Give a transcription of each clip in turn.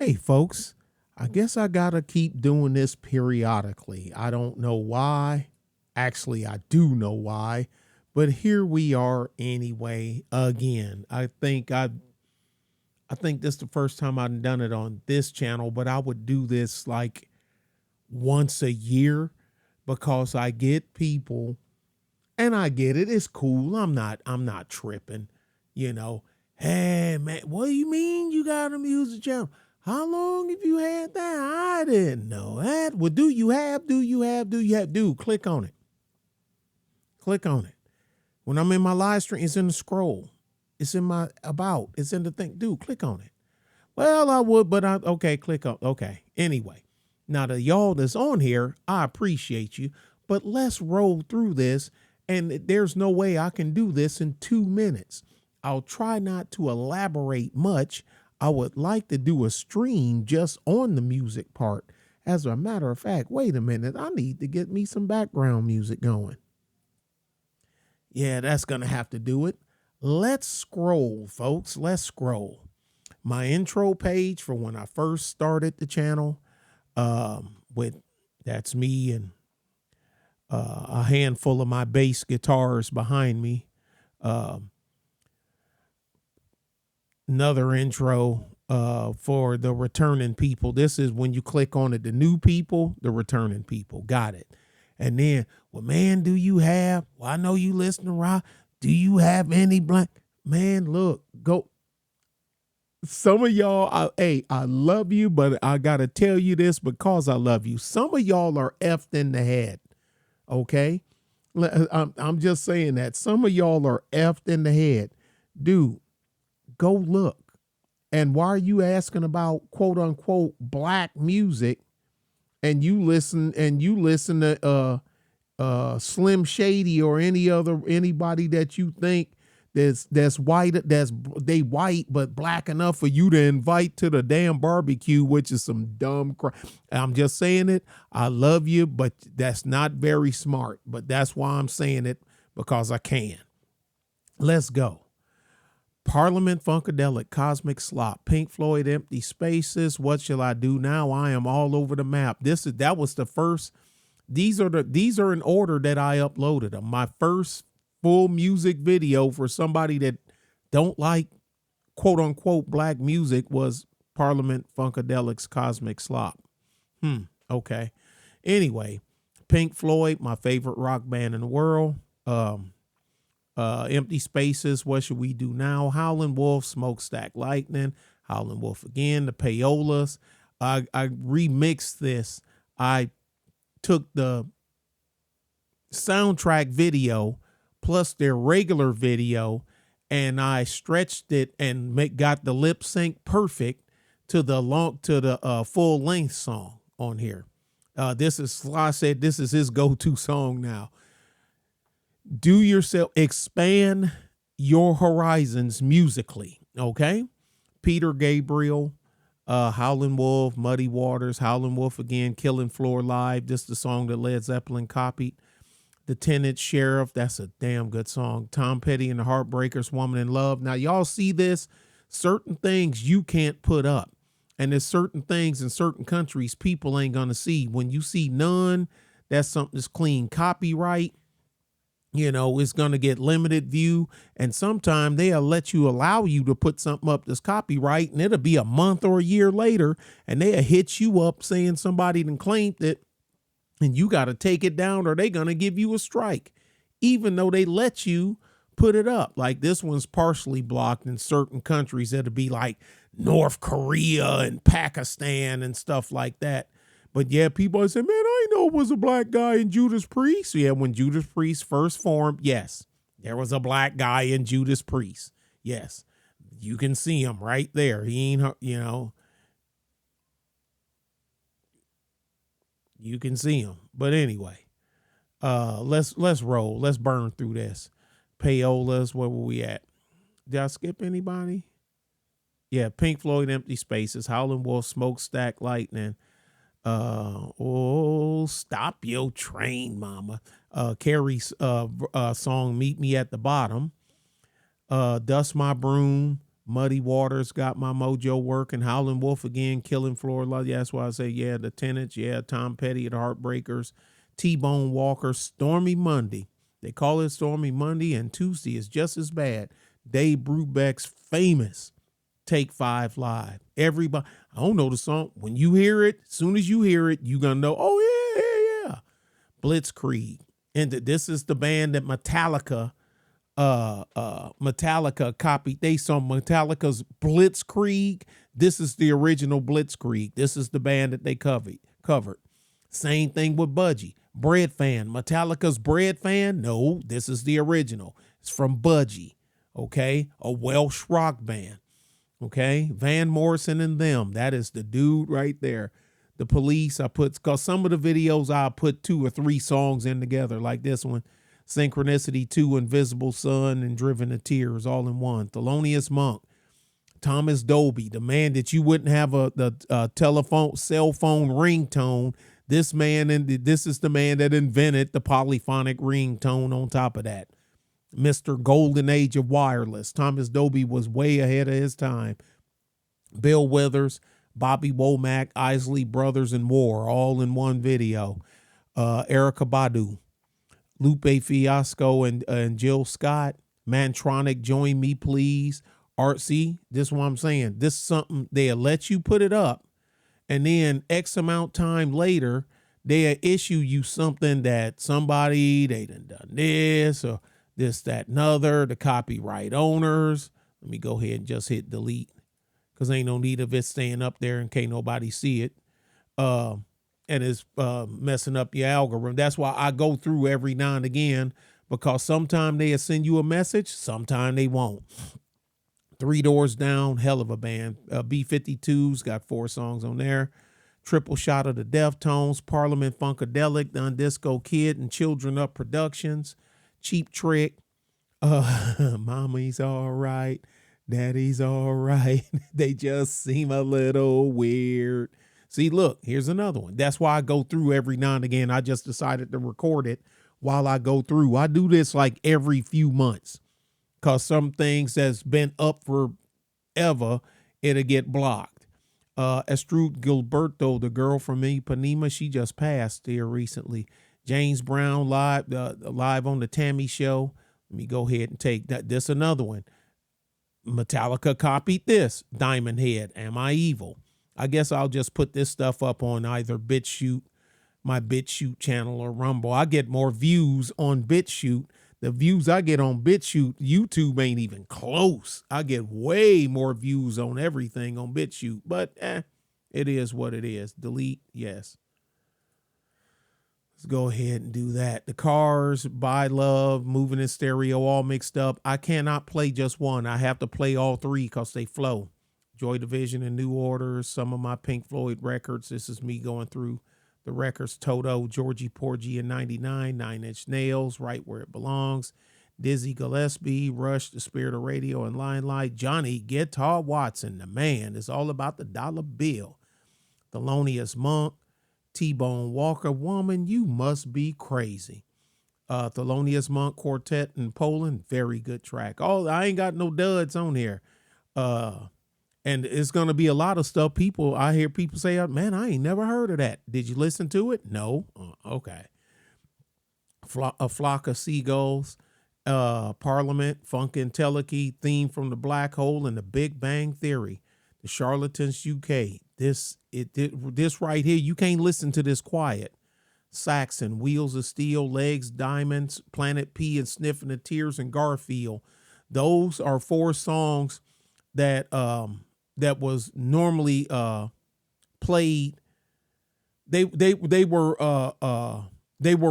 Hey, folks, I guess I gotta keep doing this periodically. I don't know why. Actually, I do know why, but here we are anyway. Again, I think this is the first time I've done it on this channel, but I would do this like once a year because I get people, and I get it. It's cool. I'm not tripping. You know, hey man, what do you mean you got a music channel? How long have you had that? I didn't know that. Well, do you have? Do you have? Do you have? Dude, click on it. Click on it. When I'm in my live stream, it's in the scroll. It's in my about. It's in the thing. Dude, click on it. Well, I would, but okay, click on. Okay. Anyway, now the y'all that's on here, I appreciate you, but let's roll through this. And there's no way I can do this in 2 minutes. I'll try not to elaborate much. I would like to do a stream just on the music part. As a matter of fact, wait a minute. I need to get me some background music going. Yeah, that's going to have to do it. Let's scroll, folks. Let's scroll. My intro page for when I first started the channel, with that's me and a handful of my bass guitars behind me. Another intro for the returning people. This is when you click on it, the new people, the returning people. Got it. And then, well, man, do you have, well, I know you listen to rock. Do you have any blank? Man, look, go. Some of y'all, I love you, but I got to tell you this because I love you. Some of y'all are effed in the head. Okay. I'm just saying that some of y'all are effed in the head. Dude, go look. And why are you asking about quote unquote black music and you listen to Slim Shady or anybody that you think that's white, they white but black enough for you to invite to the damn barbecue, which is some dumb crap. I'm just saying it. I love you, but that's not very smart. But that's why I'm saying it, because I can. Let's go. Parliament Funkadelic, Cosmic Slop, Pink Floyd, Empty Spaces. What shall I do now? I am all over the map. That was the first. These are in order that I uploaded them. My first full music video for somebody that don't like quote unquote black music was Parliament Funkadelic's Cosmic Slop. Okay. Anyway, Pink Floyd, my favorite rock band in the world. Empty Spaces, What Should We Do Now? Howlin' Wolf, Smokestack Lightning, Howlin' Wolf again, the Payolas. I remixed this. I took the soundtrack video plus their regular video and I stretched it and got the lip sync perfect to the full length song on here. This is Sly said this is his go-to song now. Do yourself, expand your horizons musically. Okay. Peter Gabriel, Howlin' Wolf, Muddy Waters, Howlin' Wolf again, Killing Floor Live. This is the song that Led Zeppelin copied. The Tenant Sheriff, that's a damn good song. Tom Petty and the Heartbreakers, Woman in Love. Now, y'all see this? Certain things you can't put up. And there's certain things in certain countries people ain't going to see. When you see none, that's something that's clean copyright. You know, it's going to get limited view. And sometime they'll allow you to put something up that's copyright, and it'll be a month or a year later, and they'll hit you up saying somebody done claimed it, and you got to take it down or they're going to give you a strike, even though they let you put it up. Like this one's partially blocked in certain countries. It'll be like North Korea and Pakistan and stuff like that. But yeah, people say, man, I know it was a black guy in Judas Priest. Yeah, when Judas Priest first formed, yes, there was a black guy in Judas Priest. Yes, you can see him right there. He ain't, you know, you can see him. But anyway, let's roll. Let's burn through this. Payolas, where were we at? Did I skip anybody? Yeah, Pink Floyd, Empty Spaces, Howlin' Wolf, Smokestack Lightning. Stop your train, mama. Carrie's song Meet Me at the Bottom. Dust My Broom, Muddy Waters got my mojo working. Howlin' Wolf again, Killing Floor. Yeah, that's why I say, yeah, the Tenants. Yeah, Tom Petty, the Heartbreakers. T-Bone Walker, Stormy Monday. They call it Stormy Monday, and Tuesday is just as bad. Dave Brubeck's famous Take Five Live. Everybody, I don't know the song. When you hear it, as soon as you hear it, you're going to know, oh, yeah. Blitzkrieg. And this is the band that Metallica copied. They saw Metallica's Blitzkrieg. This is the original Blitzkrieg. This is the band that they covered. Same thing with Budgie. Bread Fan. Metallica's Bread Fan? No, this is the original. It's from Budgie. Okay? A Welsh rock band. Okay? Van Morrison and them. That is the dude right there. The Police, because some of the videos I put 2 or 3 songs in together, like this one. Synchronicity 2, Invisible Sun, and Driven to Tears, all in one. Thelonious Monk. Thomas Dolby, the man that you wouldn't have the cell phone ringtone. This is the man that invented the polyphonic ringtone on top of that. Mr. Golden Age of Wireless. Thomas Dolby was way ahead of his time. Bill Withers, Bobby Womack, Isley Brothers, and War, all in one video. Erykah Badu, Lupe Fiasco, and Jill Scott. Mantronic, Join Me Please. Artsy, this is what I'm saying. This is something they'll let you put it up, and then X amount time later, they'll issue you something that they done this or this, that, and other, the copyright owners. Let me go ahead and just hit delete because ain't no need of it staying up there and can't nobody see it. And it's messing up your algorithm. That's why I go through every now and again, because sometime they'll send you a message, sometime they won't. 3 Doors Down, hell of a band. B-52's got 4 songs on there. Triple Shot of the Deftones, Parliament Funkadelic, The Undisco Kid, and Children Up Productions. Cheap Trick, Mommy's all right, Daddy's all right. They just seem a little weird. See, look, here's another one. That's why I go through every now and again. I just decided to record it while I go through. I do this like every few months, because some things that's been up forever, it'll get blocked. Astrud Gilberto, the girl from Ipanema, she just passed here recently. James Brown live on the Tammy Show. Let me go ahead and take that. This another one. Metallica copied this. Diamond Head, Am I Evil? I guess I'll just put this stuff up on either BitChute, my BitChute channel, or Rumble. I get more views on BitChute. The views I get on BitChute, YouTube ain't even close. I get way more views on everything on BitChute, but it is what it is. Delete, yes. Let's go ahead and do that. The Cars, By Love, Moving in Stereo, all mixed up. I cannot play just one. I have to play all 3 because they flow. Joy Division and New Order, some of my Pink Floyd records. This is me going through the records. Toto, Georgie Porgy in 99, 9 Inch Nails, Right Where It Belongs. Dizzy Gillespie, Rush, The Spirit of Radio, and Limelight. Johnny Guitar Watson, the man, is all about the dollar bill. Thelonious Monk, T-Bone Walker, Woman, You Must Be Crazy. Thelonious Monk Quartet in Poland, very good track. Oh, I ain't got no duds on here. And it's going to be a lot of stuff. I hear people say, man, I ain't never heard of that. Did you listen to it? No. Okay. A Flock of Seagulls, Parliament, Funkadelic, Theme from the Black Hole, and The Big Bang Theory. The Charlatans UK. This right here, you can't listen to this quiet. Saxon, Wheels of Steel, Legs, Diamonds, Planet P, and Sniffing the Tears, and Garfield. Those are 4 songs that was normally played. They were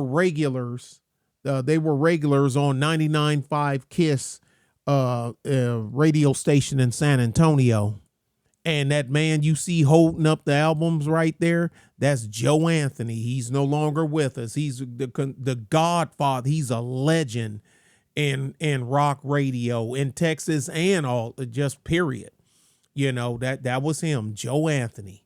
regulars. They were regulars on 99.5 Kiss radio station in San Antonio. And that man you see holding up the albums right there, that's Joe Anthony. He's no longer with us. He's the godfather. He's a legend in rock radio in Texas and all, just period. You know, that was him, Joe Anthony.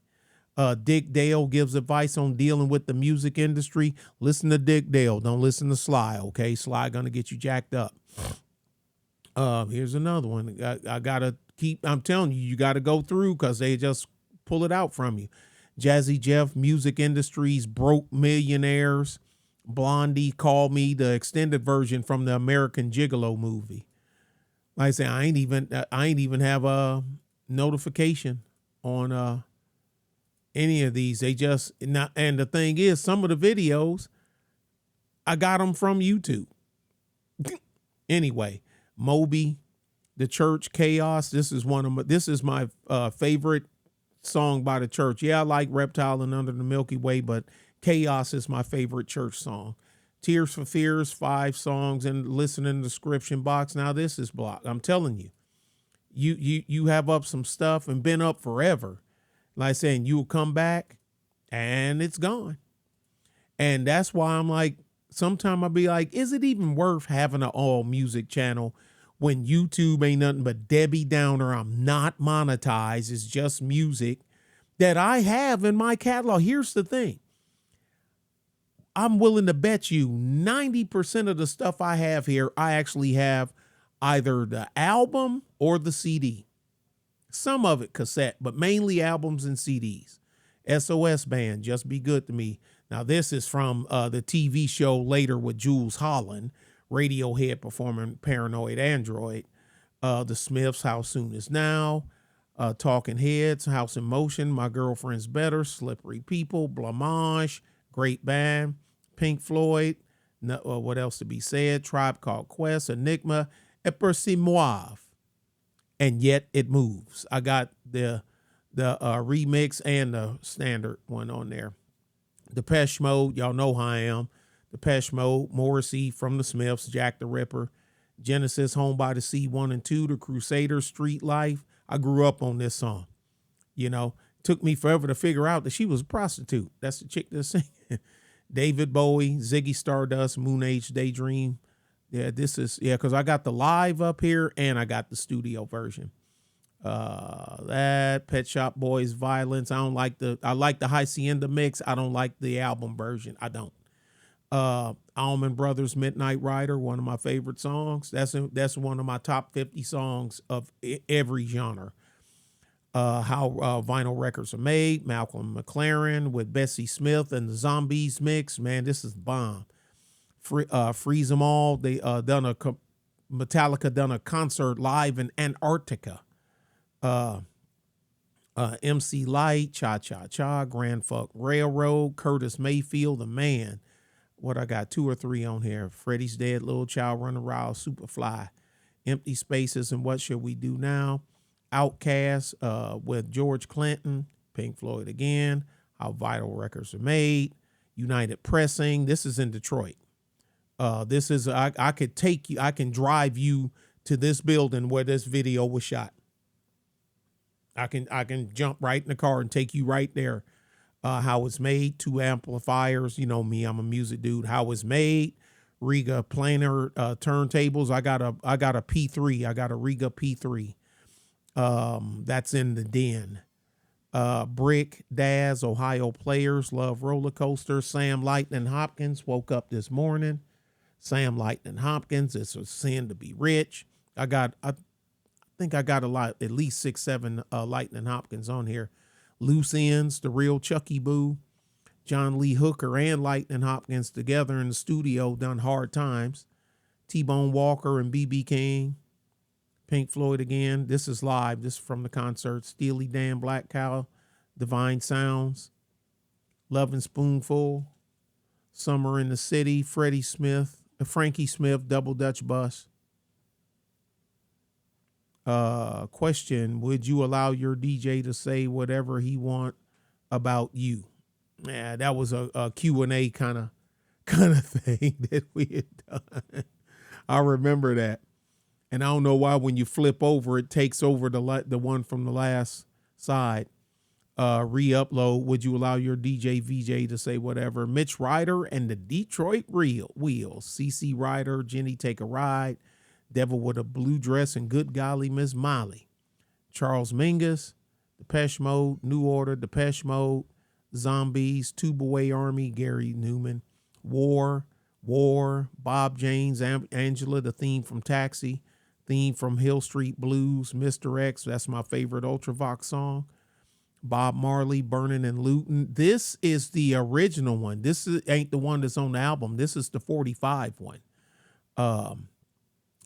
Dick Dale gives advice on dealing with the music industry. Listen to Dick Dale. Don't listen to Sly, okay? Sly gonna get you jacked up. Here's another one. I gotta keep. I'm telling you, you got to go through because they just pull it out from you. Jazzy Jeff, Music Industries, Broke Millionaires, Blondie, Call Me, the extended version from the American Gigolo movie. Like I say, I ain't even have a notification on any of these. They just not. And the thing is, some of the videos I got them from YouTube. Anyway, Moby, The Church, Chaos. This is my favorite song by The Church. Yeah, I like Reptile and Under the Milky Way, but Chaos is my favorite Church song. Tears for Fears, 5 songs, and listen in the description box. Now this is blocked. I'm telling you, you have up some stuff and been up forever. Like saying you'll come back and it's gone. And that's why I'm like, sometimes I'll be like, is it even worth having an all music channel when YouTube ain't nothing but Debbie Downer? I'm not monetized. It's just music that I have in my catalog. Here's the thing. I'm willing to bet you 90% of the stuff I have here, I actually have either the album or the CD. Some of it cassette, but mainly albums and CDs. SOS Band, Just Be Good to Me. Now, this is from the TV show later with Jules Holland, Radiohead performing Paranoid Android. The Smiths, How Soon Is Now. Talking Heads, House in Motion, My Girlfriend's Better, Slippery People, Blamage, Great Band, Pink Floyd, what else to be said? Tribe Called Quest, Enigma, Epercimoise, and Yet It Moves. I got the remix and the standard one on there. Depeche Mode, y'all know how I am. Depeche Mode, Morrissey from the Smiths, Jack the Ripper, Genesis, Home by the Sea 1 and 2, The Crusaders, Street Life. I grew up on this song. You know, took me forever to figure out that she was a prostitute. That's the chick that's singing. David Bowie, Ziggy Stardust, Moon Age Daydream. Yeah, because I got the live up here and I got the studio version. That Pet Shop Boys, Violence. I like the Hacienda mix. I don't like the album version. I don't. Allman Brothers, Midnight Rider, one of my favorite songs. That's one of my top 50 songs of every genre. How vinyl records are made. Malcolm McLaren with Bessie Smith and the Zombies mix. Man, this is bomb. Freeze 'Em All. They Metallica done a concert live in Antarctica. MC Light, Cha Cha Cha, Grand Funk Railroad, Curtis Mayfield, The Man. What I got 2 or 3 on here. Freddie's Dead, Little Child Run Around, Superfly, Empty Spaces, and What Should We Do Now? Outkast with George Clinton, Pink Floyd again, How Vital Records Are Made, United Pressing. This is in Detroit. This is I could take you, I can drive you to this building where this video was shot. I can jump right in the car and take you right there. How It's Made, 2 amplifiers. You know me, I'm a music dude. How It's Made, Riga planar turntables. I got a P3. I got a Riga P3. That's in the den. Brick, Daz, Ohio Players, Love Roller Coaster, Sam Lightning Hopkins, Woke Up This Morning. Sam Lightning Hopkins, It's a Sin to Be Rich. I think I got at least 6, 7 Lightning Hopkins on here. Loose Ends, The Real Chucky Boo, John Lee Hooker and Lightning Hopkins together in the studio done Hard Times. T-Bone Walker and B.B. King. Pink Floyd again. This is live. This is from the concert. Steely Dan, Black Cow, Divine Sounds, Lovin' Spoonful, Summer in the City, Frankie Smith, Double Dutch Bus. Question, would you allow your DJ to say whatever he want about you? Yeah, that was a Q&A kind of thing that we had done. I remember that. And I don't know why when you flip over, it takes over the one from the last side. Re-upload, would you allow your DJ VJ to say whatever? Mitch Ryder and the Detroit Wheels. CC Ryder, Jenny Take a Ride, Devil with a Blue Dress, and Good Golly Miss Molly. Charles Mingus, Depeche Mode, New Order, Depeche Mode, Zombies, Tube Away Army, Gary Newman, War, Bob James, Angela, the theme from Taxi, Theme from Hill Street Blues, Mr. X. That's my favorite Ultravox song. Bob Marley, Burning and Looting. This is the original one. Ain't the one that's on the album. This is the 45 one.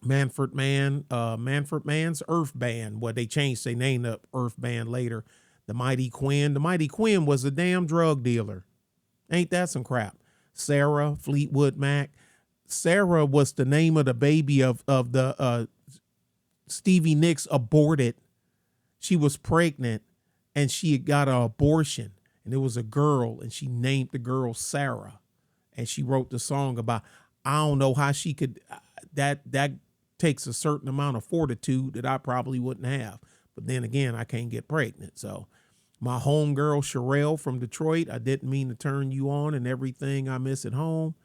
Manfred Mann's Earth Band. Well, they changed their name up Earth Band later. The Mighty Quinn. The Mighty Quinn was a damn drug dealer. Ain't that some crap? Sarah, Fleetwood Mac. Sarah was the name of the baby of the Stevie Nicks aborted. She was pregnant and she had got an abortion, and it was a girl, and she named the girl Sarah, and she wrote the song about, I don't know how she could, that takes a certain amount of fortitude that I probably wouldn't have. But then again, I can't get pregnant. So my homegirl Sherelle from Detroit, I didn't mean to turn you on, and Everything I Miss at Home.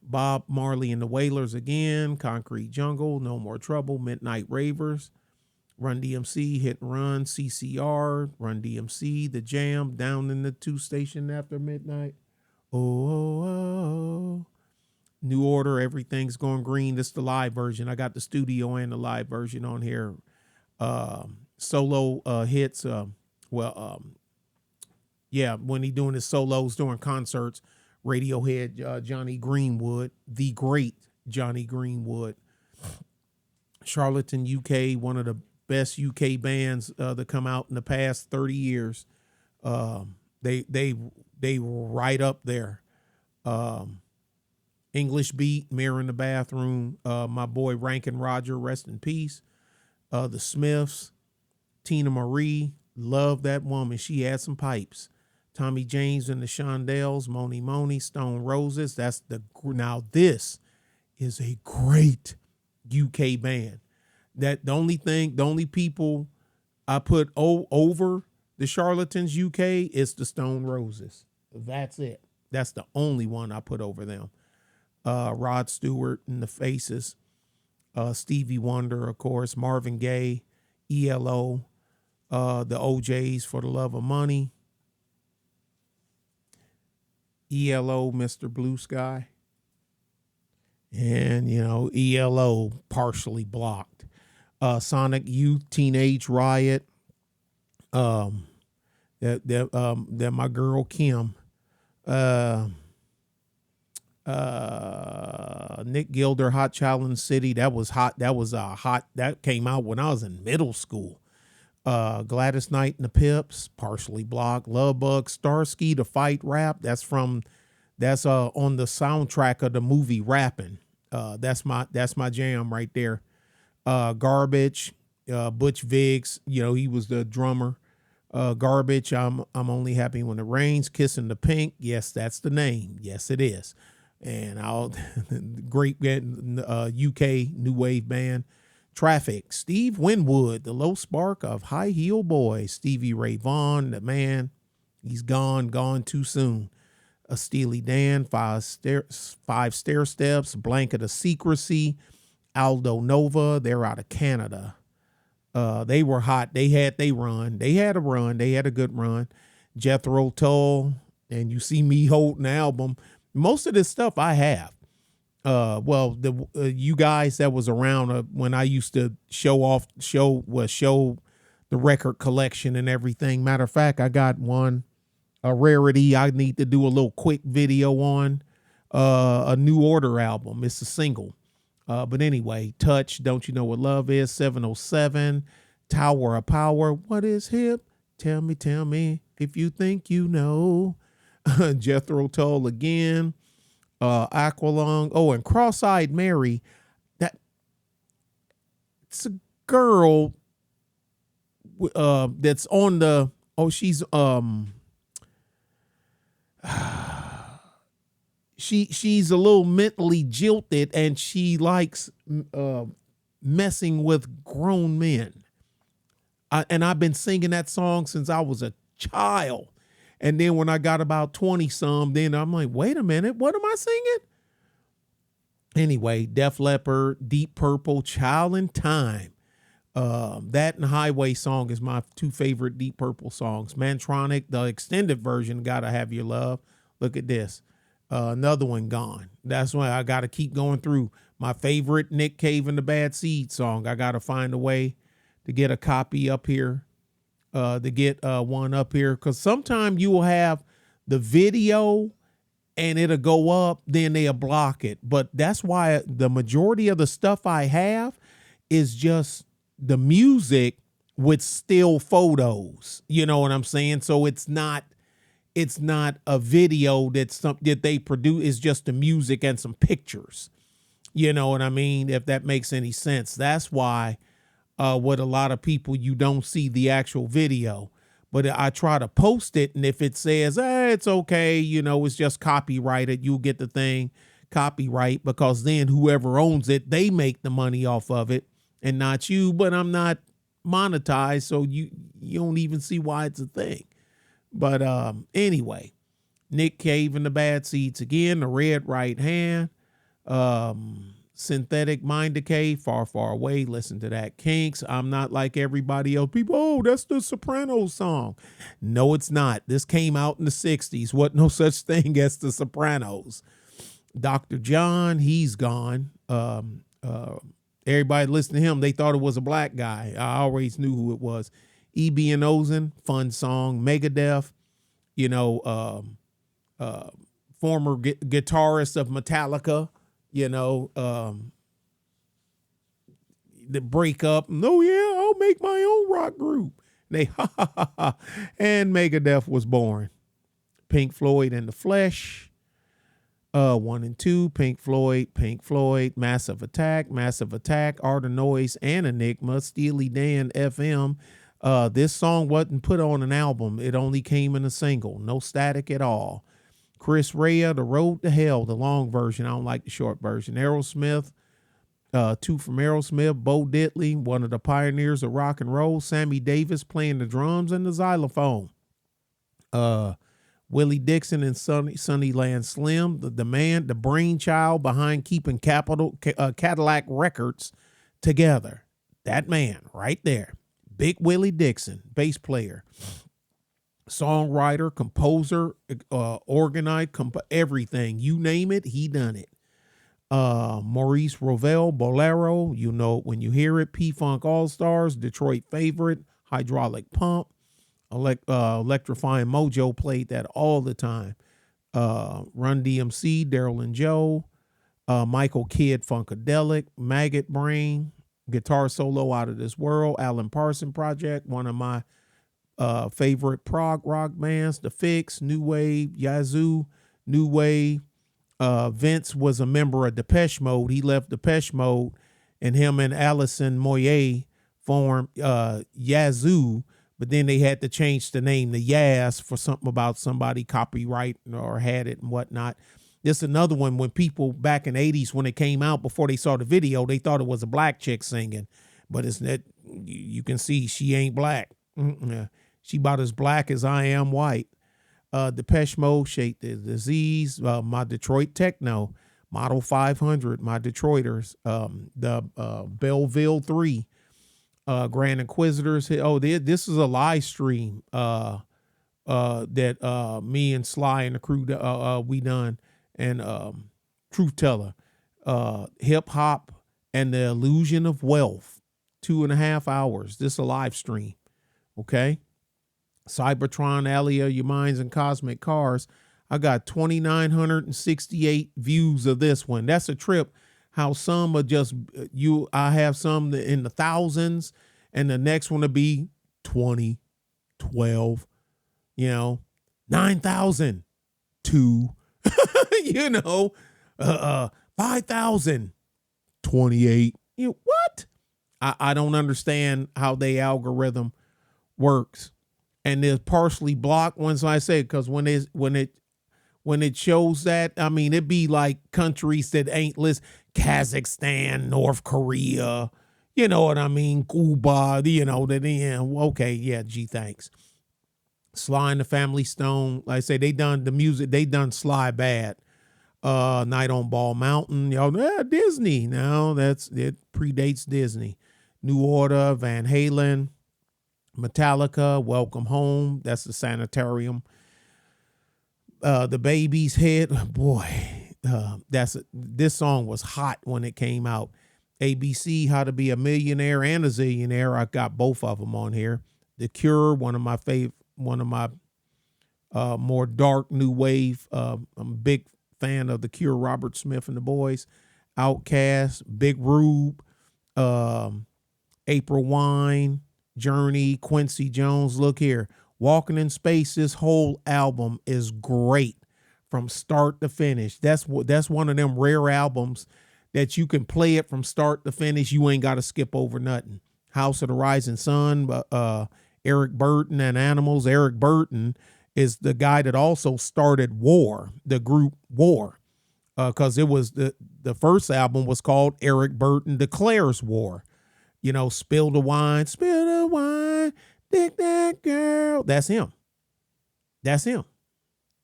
Bob Marley and the Wailers again. Concrete Jungle, No More Trouble, Midnight Ravers. Run DMC, Hit and Run, CCR, Run DMC, The Jam, Down in the 2 Station After Midnight. Oh. New Order, Everything's Going Green. This is the live version. I got the studio and the live version on here. Solo hits. When he doing his solos during concerts, Radiohead, Johnny Greenwood, the great Johnny Greenwood. Charlatan UK, one of the best UK bands that come out in the past 30 years. They were right up there. English Beat, Mirror in the Bathroom, my boy Rankin Roger, rest in peace. The Smiths, Tina Marie, love that woman. She had some pipes. Tommy James and the Shondells, Moni Moni, Stone Roses. Now this is a great UK band. That the only people I put over the Charlatans UK is the Stone Roses. That's it. That's the only one I put over them. Rod Stewart and the Faces, Stevie Wonder, of course, Marvin Gaye, ELO, the OJs, For the Love of Money, ELO, Mr. Blue Sky, and, ELO, Partially Blocked. Sonic Youth, Teenage Riot, that my girl Kim, Nick Gilder, Hot Challenge City. That was hot. That came out when I was in middle school. Gladys Knight and the Pips, Partially Blocked. Love Bug, Starsky, The Fight Rap. That's on the soundtrack of the movie Rappin'. That's my jam right there. Garbage, Butch Viggs, he was the drummer. Garbage, I'm only happy when it rains. Kissing the Pink, yes, that's the name. Yes, it is. And great UK new wave band. Traffic, Steve Winwood, the low spark of High Heel Boy. Stevie Ray Vaughan, the man, he's gone too soon. A Steely Dan, five stair steps. Blanket of Secrecy. Aldo Nova, they're out of Canada. They were hot. They had a run. They had a good run. Jethro Tull, and You See Me Holding the album. Most of this stuff I have. You guys that was around when I used to show the record collection and everything. Matter of fact, I got a rarity I need to do a little quick video on, a New Order album. It's a single. But anyway, Touch, Don't You Know What Love Is, 707, Tower of Power, What Is Hip? Tell me if you think you know. Jethro Tull again, Aqualung. Oh, and Cross-Eyed Mary. It's a girl that's on the, she's she's a little mentally jilted, and she likes messing with grown men. And I've been singing that song since I was a child. And then when I got about 20 some, then I'm like, wait a minute, what am I singing? Anyway, Def Leppard, Deep Purple, Child in Time. That and Highway Song is my two favorite Deep Purple songs. Mantronic, the extended version, Gotta Have Your Love. Look at this. Another one gone. That's why I got to keep going through. My favorite Nick Cave and the Bad Seed song. I got to find a way to get a copy up here, to get one up here. Because sometimes you will have the video and it'll go up, then they'll block it. But that's why the majority of the stuff I have is just the music with still photos. You know what I'm saying? So it's not a video that's something that they produce. It's just the music and some pictures. You know what I mean? If that makes any sense. That's why with a lot of people, you don't see the actual video. But I try to post it, and if it says, it's okay, it's just copyrighted, you'll get the thing copyright, because then whoever owns it, they make the money off of it and not you. But I'm not monetized, so you don't even see why it's a thing. But anyway, Nick Cave and the Bad Seeds again, The Red Right Hand, Synthetic Mind Decay, Far, Far Away. Listen to that. Kinks, I'm Not Like Everybody Else. People, that's the Sopranos song. No, it's not. This came out in the 60s. Wasn't no such thing as the Sopranos. Dr. John, he's gone. Everybody listened to him, they thought it was a black guy. I always knew who it was. E.B. and Ozen, fun song. Megadeth, former guitarist of Metallica, the breakup. Oh yeah, I'll make my own rock group. They and Megadeth was born. Pink Floyd and the Flesh. 1 and 2, Pink Floyd, Massive Attack, Art of Noise, and Enigma, Steely Dan, FM. This song wasn't put on an album. It only came in a single. No static at all. Chris Rea, The Road to Hell, the long version. I don't like the short version. Aerosmith, 2 from Aerosmith. Bo Diddley, one of the pioneers of rock and roll. Sammy Davis playing the drums and the xylophone. Willie Dixon and Sunnyland Slim, the man, the brainchild behind keeping Cadillac Records together. That man right there. Big Willie Dixon, bass player, songwriter, composer, organizer, everything. You name it, he done it. Maurice Ravel, Bolero, when you hear it. P-Funk All-Stars, Detroit Favorite, Hydraulic Pump. Electrifying Mojo played that all the time. Run DMC, Daryl and Joe, Michael Kidd, Funkadelic, Maggot Brain, guitar solo Out of This World, Alan Parsons Project, one of my favorite prog rock bands, The Fix, New Wave, Yazoo, New Wave. Vince was a member of Depeche Mode. He left Depeche Mode, and him and Alison Moyet formed Yazoo. But then they had to change the name to Yaz for something about somebody copyright or had it and whatnot. This is another one when people back in the 80s, when it came out, before they saw the video, they thought it was a black chick singing. But it's that you can see she ain't black. She about as black as I am white. Depeche Mode, Shake the Disease, my Detroit Techno, Model 500, my Detroiters, the Belleville 3. Grand Inquisitors. This is a live stream that me and Sly and the crew we done, and Truth Teller, Hip Hop and the Illusion of Wealth, 2.5 hours. This is a live stream. Okay. Cybertron, Alia, Your Minds and Cosmic Cars. I got 2,968 views of this one. That's a trip. How some are just I have some in the thousands, and the next one to be 20, 12, 9,000, 2, 5,000, 28. What? I don't understand how the algorithm works. And there's partially blocked ones, I say, because when it shows that, I mean, it'd be like countries that ain't listed. Kazakhstan, North Korea, you know what I mean? Cuba, okay, yeah, gee, thanks. Sly and the Family Stone, like I say, they done the music, they done Sly bad. Night on Ball Mountain, Disney. No, it predates Disney. New Order, Van Halen, Metallica, Welcome Home, that's the Sanitarium. The Baby's Head, boy. This song was hot when it came out. ABC, How to Be a Millionaire and a Zillionaire. I got both of them on here. The Cure, one of my more dark new wave. I'm a big fan of The Cure, Robert Smith and the Boys. Outkast, Big Rube, April Wine, Journey, Quincy Jones. Look here, Walking in Space. This whole album is great from start to finish. That's one of them rare albums that you can play it from start to finish. You ain't got to skip over nothing. House of the Rising Sun, Eric Burton and Animals. Eric Burton is the guy that also started War, the group War, because it was the first album was called Eric Burton Declares War. You know, spill the wine, dick that girl. That's him. That's him.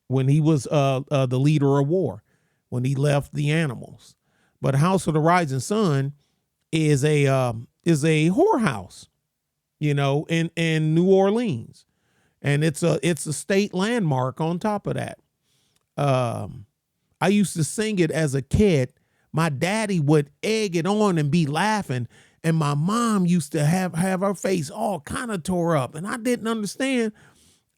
When he was the leader of War, when he left the Animals. But House of the Rising Sun is a whorehouse, you know, in New Orleans, and it's a state landmark. On top of that, I used to sing it as a kid. My daddy would egg it on and be laughing, and my mom used to have her face all kind of tore up, and I didn't understand.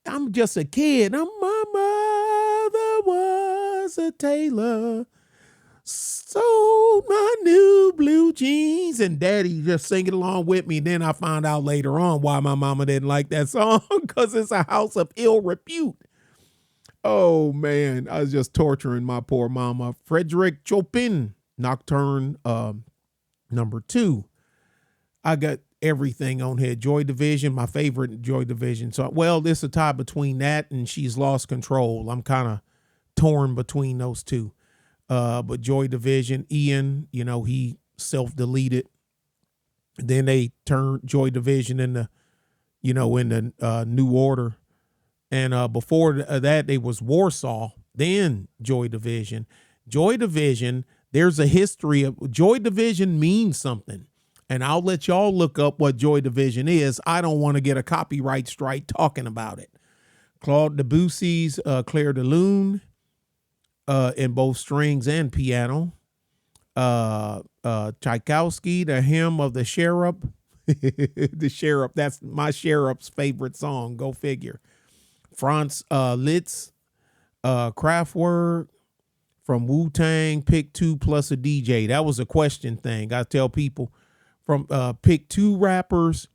I'm just a kid. My mother was a tailor, sold my new blue jeans, and daddy just singing along with me. Then I found out later on why my mama didn't like that song, because it's a house of ill repute. Oh man, I was just torturing my poor mama. Frederick Chopin, Nocturne, number 2. I got everything on here. Joy Division, my favorite Joy Division. So, well, this is a tie between that and She's Lost Control. I'm kind of torn between those two. But Joy Division, Ian, you know, he self-deleted. Then they turned Joy Division into, you know, in the New Order. And before that, they was Warsaw, then Joy Division. Joy Division, there's a history of Joy Division means something. And I'll let y'all look up what Joy Division is. I don't want to get a copyright strike talking about it. Claude Debussy's Clair de Lune in both strings and piano. Tchaikovsky, The Hymn of the Cherub. The Cherub, that's my Cherub's favorite song. Go figure. Franz Liszt, Kraftwerk. From Wu-Tang, pick 2 plus a DJ. That was a question thing. I tell people, from pick 2 rappers,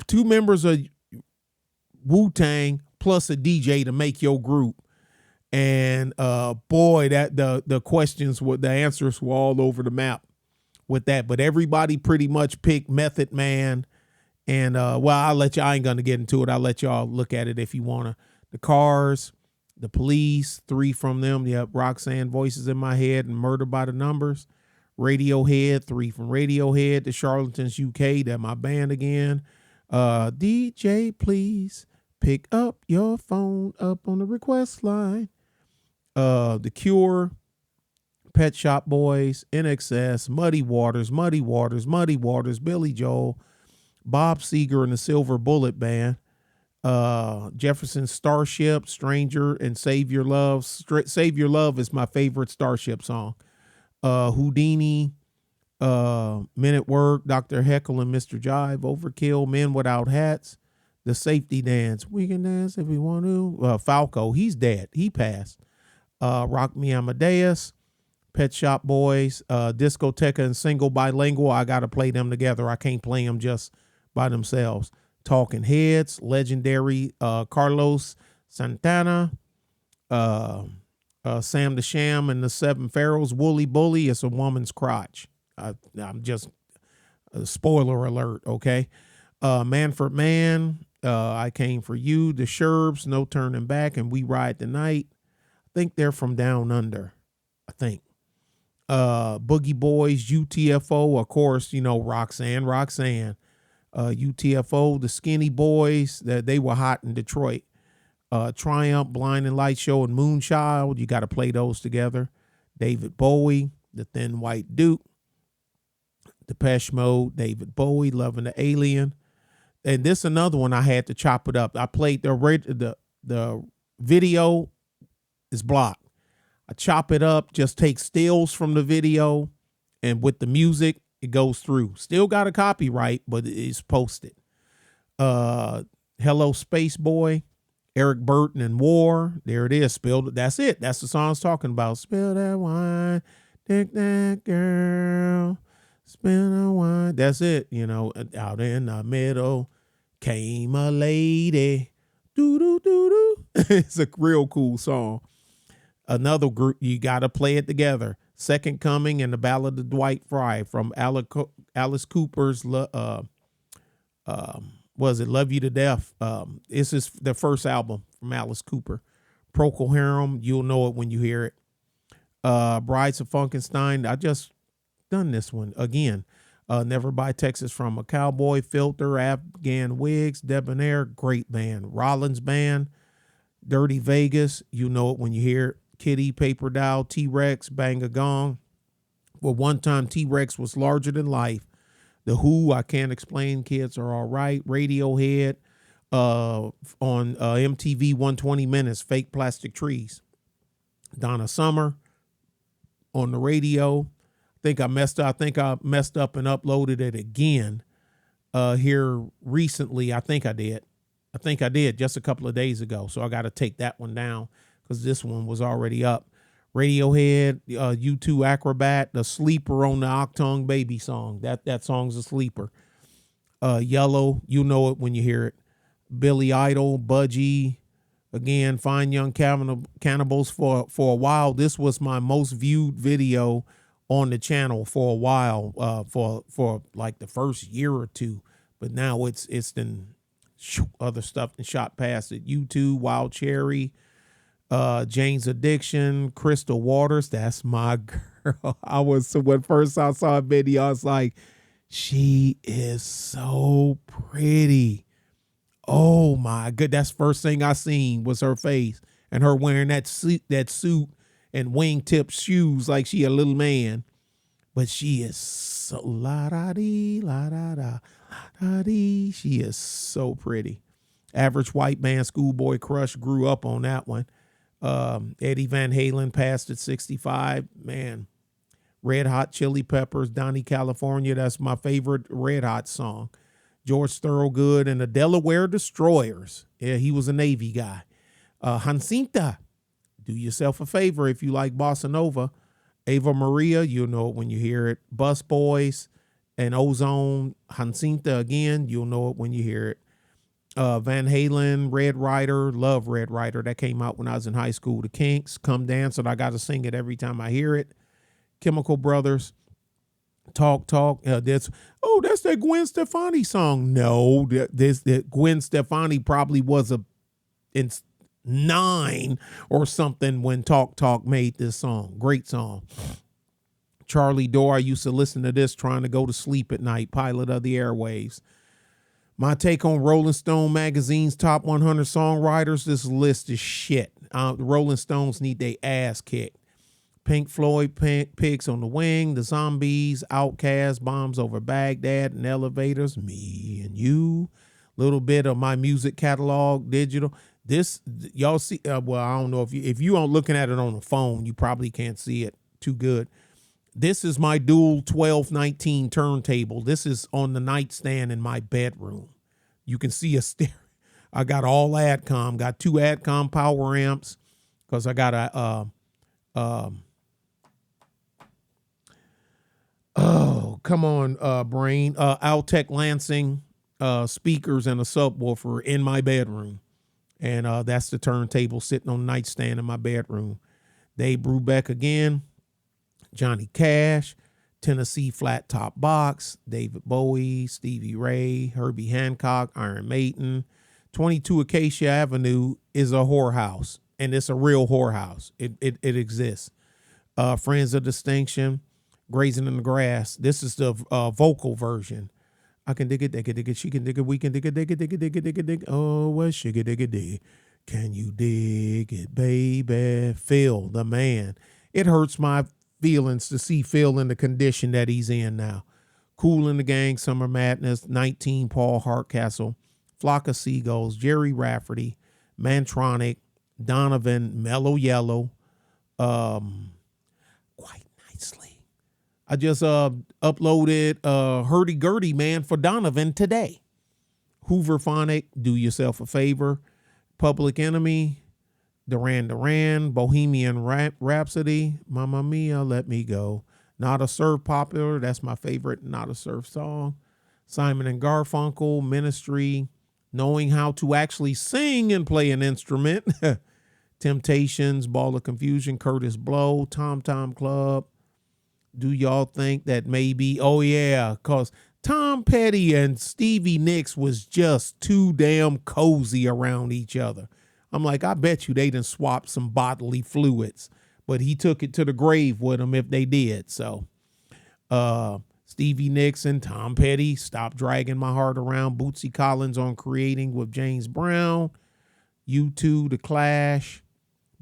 2 members of Wu-Tang plus a DJ to make your group. And boy, that the questions were, the answers were all over the map with that. But everybody pretty much picked Method Man. And well, I ain't gonna get into it. I'll let y'all look at it if you wanna. The Cars, The Police, 3 from them. Yep, Roxanne, Voices in My Head, and Murder by the Numbers. Radiohead, 3 from Radiohead. The Charlatans UK, that my band again. DJ, please pick up your phone up on the request line. The Cure, Pet Shop Boys, NXS, Muddy Waters, Billy Joel, Bob Seger and the Silver Bullet Band. Jefferson Starship, Stranger, and Save Your Love. Save Your Love is my favorite Starship song. Houdini, Men at Work, Dr. Heckle and Mr. Jive, Overkill, Men Without Hats, The Safety Dance, We Can Dance If We Want to. Falco, he's dead. He passed. Rock Me Amadeus, Pet Shop Boys, Discoteca and Single Bilingual. I got to play them together. I can't play them just by themselves. Talking Heads, legendary Carlos Santana, Sam the Sham and the Seven Pharaohs. Wooly Bully is a woman's crotch. I'm just spoiler alert. Okay. Manfred Mann, I Came for You. The Sherbs, No Turning Back, and We Ride the Night. I think they're from Down Under. I think. Boogie Boys, UTFO, of course, you know, Roxanne. UTFO, the Skinny Boys, that they were hot in Detroit. Triumph, Blinding Light Show, and Moonchild. You got to play those together. David Bowie, The Thin White Duke. Depeche Mode, David Bowie, Loving the Alien. And this another one I had to chop it up. I played the video is blocked. I chop it up, just take stills from the video, and with the music, it goes through. Still got a copyright, but it's posted. Hello Space Boy, Eric Burton and War. There it is. Spilled. That's it. That's the song I was talking about. Spill that wine, take that girl, spill the wine. That's it. You know, out in the middle came a lady. Doo doo doo doo. It's a real cool song. Another group, you got to play it together. Second Coming and the Ballad of Dwight Fry from Alice Cooper's was it Love You to Death? This is the first album from Alice Cooper. Procol Harum, you'll know it when you hear it. Brides of Frankenstein, I just done this one again. Never Buy Texas from a Cowboy, Filter, Afghan Wigs, Debonair, great band. Rollins Band, Dirty Vegas, you know it when you hear it. Kitty, Paper Doll, T-Rex, Bang a Gong. Well, one time T-Rex was larger than life. The Who, I Can't Explain, Kids Are All Right. Radiohead, on MTV 120 Minutes, Fake Plastic Trees. Donna Summer on the radio. I think I messed up and uploaded it again here recently. I think I did just a couple of days ago. So I got to take that one down because this one was already up. Radiohead, U2 Acrobat, the sleeper on the Octong Baby song. That song's a sleeper. Yellow, you know it when you hear it. Billy Idol, Budgie, again, Fine Young Cannibals. For a while, this was my most viewed video on the channel for a while, for like the first year or two. But now it's then other stuff and shot past it. U2, Wild Cherry, Jane's Addiction, Crystal Waters. That's my girl. When first I saw a video, I was like, she is so pretty. Oh my good. That's first thing I seen was her face and her wearing that suit and wingtip shoes like she a little man. But she is so la-da-dee, la-da-da, la-da-dee. She is so pretty. Average White Man, Schoolboy Crush, grew up on that one. Eddie Van Halen passed at 65. Man, Red Hot Chili Peppers, Donnie California. That's my favorite Red Hot song. George Thorogood and the Delaware Destroyers. Yeah, he was a Navy guy. Jacinta, do yourself a favor if you like bossa nova. Ava Maria, you'll know it when you hear it. Bus Boys and Ozone. Jacinta, again, you'll know it when you hear it. Van Halen, Red Rider, love Red Rider. That came out when I was in high school. The Kinks, Come Dance, and I got to sing it every time I hear it. Chemical Brothers, Talk. That's that Gwen Stefani song. No, that Gwen Stefani probably was in 9 or something when Talk made this song. Great song. Charlie Dore, I used to listen to this trying to go to sleep at night. Pilot of the Airwaves. My take on Rolling Stone magazine's top 100 songwriters. This list is shit. The Rolling Stones need their ass kicked. Pink Floyd, Pigs on the Wing, The Zombies, Outkast, Bombs Over Baghdad, and Elevators, Me and You. Little bit of my music catalog, digital. This, y'all see, well, I don't know if you aren't looking at it on the phone, you probably can't see it too good. This is my dual 1219 turntable. This is on the nightstand in my bedroom. You can see a stereo. I got all Adcom. Got 2 Adcom power amps because I got a come on, brain. Altec Lansing speakers and a subwoofer in my bedroom. And that's the turntable sitting on the nightstand in my bedroom. Dave Brubeck again. Johnny Cash, Tennessee Flat Top Box, David Bowie, Stevie Ray, Herbie Hancock, Iron Maiden. 22 Acacia Avenue is a whorehouse, and it's a real whorehouse. It exists. Friends of Distinction, Grazing in the Grass. This is the vocal version. I can dig it, she can dig it, we can dig it. Oh, well, sugar dig it. Can you dig it, baby? Phil, the man. It hurts my feelings to see Phil in the condition that he's in now. Kool and the Gang, Summer Madness, 19, Paul Hardcastle, Flock of Seagulls, Jerry Rafferty, Mantronic, Donovan, Mellow Yellow, um, quite nicely. I just uploaded Hurdy Gurdy Man for Donovan today. Hooverphonic, Do Yourself a Favor, Public Enemy, Duran Duran, Bohemian Rhapsody, Mamma Mia, Let Me Go. Not a Surf Popular, that's my favorite Not a Surf song. Simon and Garfunkel, Ministry, Knowing How to Actually Sing and Play an Instrument. Temptations, Ball of Confusion, Curtis Blow, Tom Tom Club. Do y'all think that maybe, oh yeah, because Tom Petty and Stevie Nicks was just too damn cozy around each other. I'm like, I bet you they done swapped some bodily fluids, but he took it to the grave with him if they did. So Stevie Nicks and Tom Petty, Stop Dragging My Heart Around. Bootsy Collins on Creating with James Brown. U2, The Clash.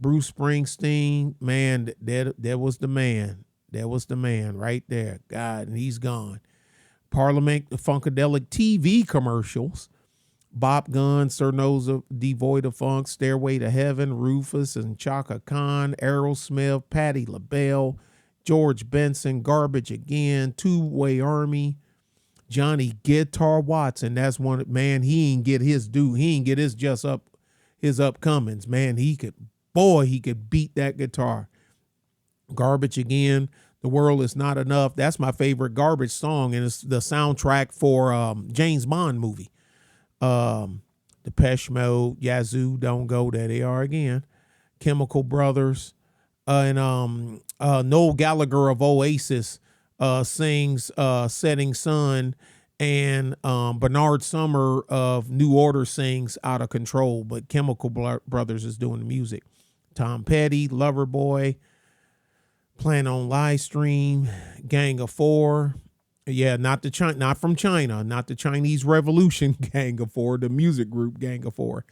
Bruce Springsteen, man, that was the man. That was the man right there. God, and he's gone. Parliament, the Funkadelic TV commercials. Bob Gunn, Sir Nose of Devoid of Funk, Stairway to Heaven, Rufus and Chaka Khan, Aerosmith, Patti LaBelle, George Benson, Garbage Again, Two-Way Army, Johnny Guitar Watson. That's one, man, he ain't get his due. He ain't get his just up, his upcomings. Man, he could beat that guitar. Garbage Again, The World Is Not Enough. That's my favorite Garbage song, and it's the soundtrack for James Bond movie. Depeche Mode, Yazoo, Don't Go, There They Are Again. Chemical Brothers, and Noel Gallagher of Oasis sings Setting Sun, and Bernard Summer of New Order sings Out of Control, but Chemical Brothers is doing the music. Tom Petty, Loverboy, Plan on Live Stream, Gang of Four. Yeah, not from China, not the Chinese Revolution Gang of Four, the music group Gang of Four.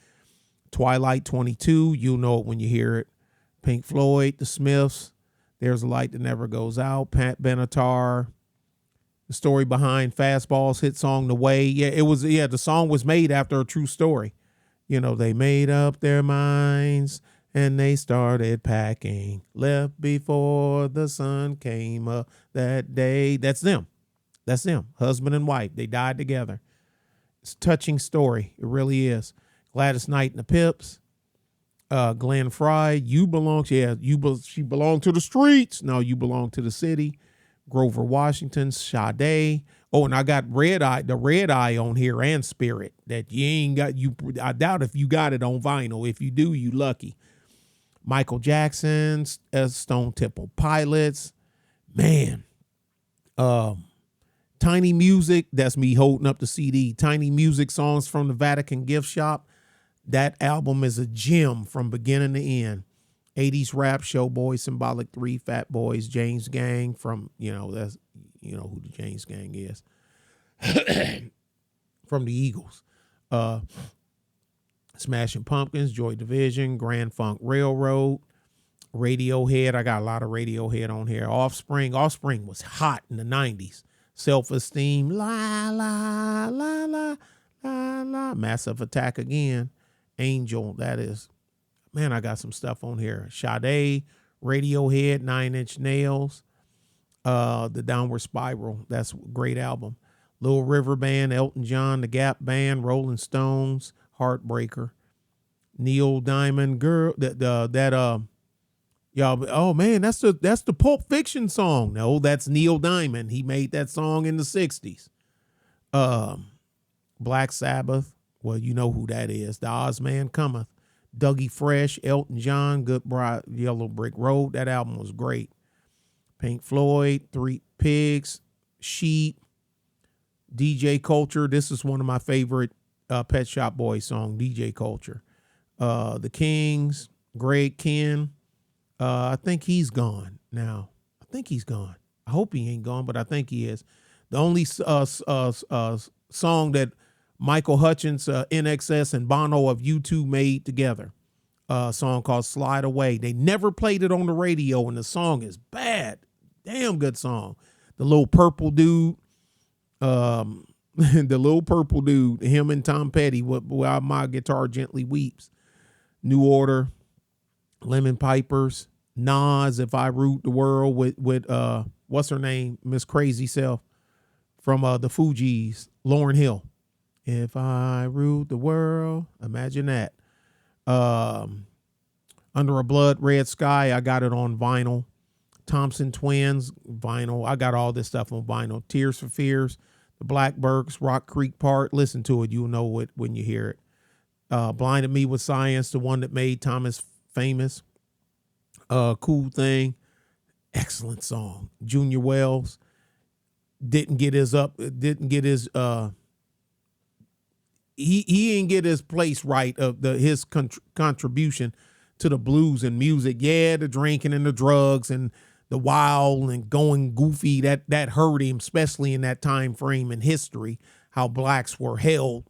Twilight 22, you'll know it when you hear it. Pink Floyd, The Smiths, There's a Light That Never Goes Out, Pat Benatar. The story behind Fastball's hit song The Way. Yeah, the song was made after a true story. You know, they made up their minds and they started packing. Left before the sun came up that day. That's them. That's them. Husband and wife. They died together. It's a touching story. It really is. Gladys Knight and the Pips. Glenn Fry. You belong. She belonged to the streets. No, you belong to the city. Grover Washington. Sade. Oh, and I got the Red Eye on here, and Spirit. That you ain't got. I doubt if you got it on vinyl. If you do, you lucky. Michael Jackson, Stone Temple Pilots. Man. Tiny Music, that's me holding up the CD. Tiny Music, Songs from the Vatican Gift Shop. That album is a gem from beginning to end. 80s rap, Showboy, Symbolic 3, Fat Boys, James Gang from, that's, who the James Gang is. From the Eagles. Smashing Pumpkins, Joy Division, Grand Funk Railroad, Radiohead. I got a lot of Radiohead on here. Offspring was hot in the 90s. Self-Esteem, la, la, la, la, la, la. Massive Attack again. Angel, that is, man, I got some stuff on here. Sade, Radiohead, 9 Inch Nails, The Downward Spiral. That's a great album. Little River Band, Elton John, The Gap Band, Rolling Stones, Heartbreaker. Neil Diamond, Girl, y'all, oh man, that's the Pulp Fiction song. No, that's Neil Diamond. He made that song in the 60s. Black Sabbath. Well, you know who that is. The Ozman Cometh. Dougie Fresh, Elton John, Goodbye Yellow Brick Road. That album was great. Pink Floyd, Three Pigs, Sheep, DJ Culture. This is one of my favorite Pet Shop Boys song, DJ Culture. The Kings, Greg Kihn. I think he's gone now. I think he's gone. I hope he ain't gone, but I think he is. The only song that Michael Hutchence, NXS, and Bono of U2 made together, a song called Slide Away. They never played it on the radio, and the song is bad. Damn good song. The Little Purple Dude, the Little Purple Dude, him and Tom Petty, While My Guitar Gently Weeps. New Order, Lemon Pipers, Nas, If I Ruled the World, with what's her name, Miss Crazy Self from the Fugees, Lauryn Hill. If I Ruled the World, imagine that. Um, Under a Blood Red Sky, I got it on vinyl. Thompson Twins, vinyl. I got all this stuff on vinyl. Tears for Fears, the Blackbirds, Rock Creek Part. Listen to it. You'll know it when you hear it. Blinded Me with Science, the one that made Thomas famous. Cool Thing, excellent song. Junior Wells didn't get his he didn't get his place right of his contribution to the blues and music. Yeah, the drinking and the drugs and the wild and going goofy, that hurt him, especially in that time frame in history, how blacks were held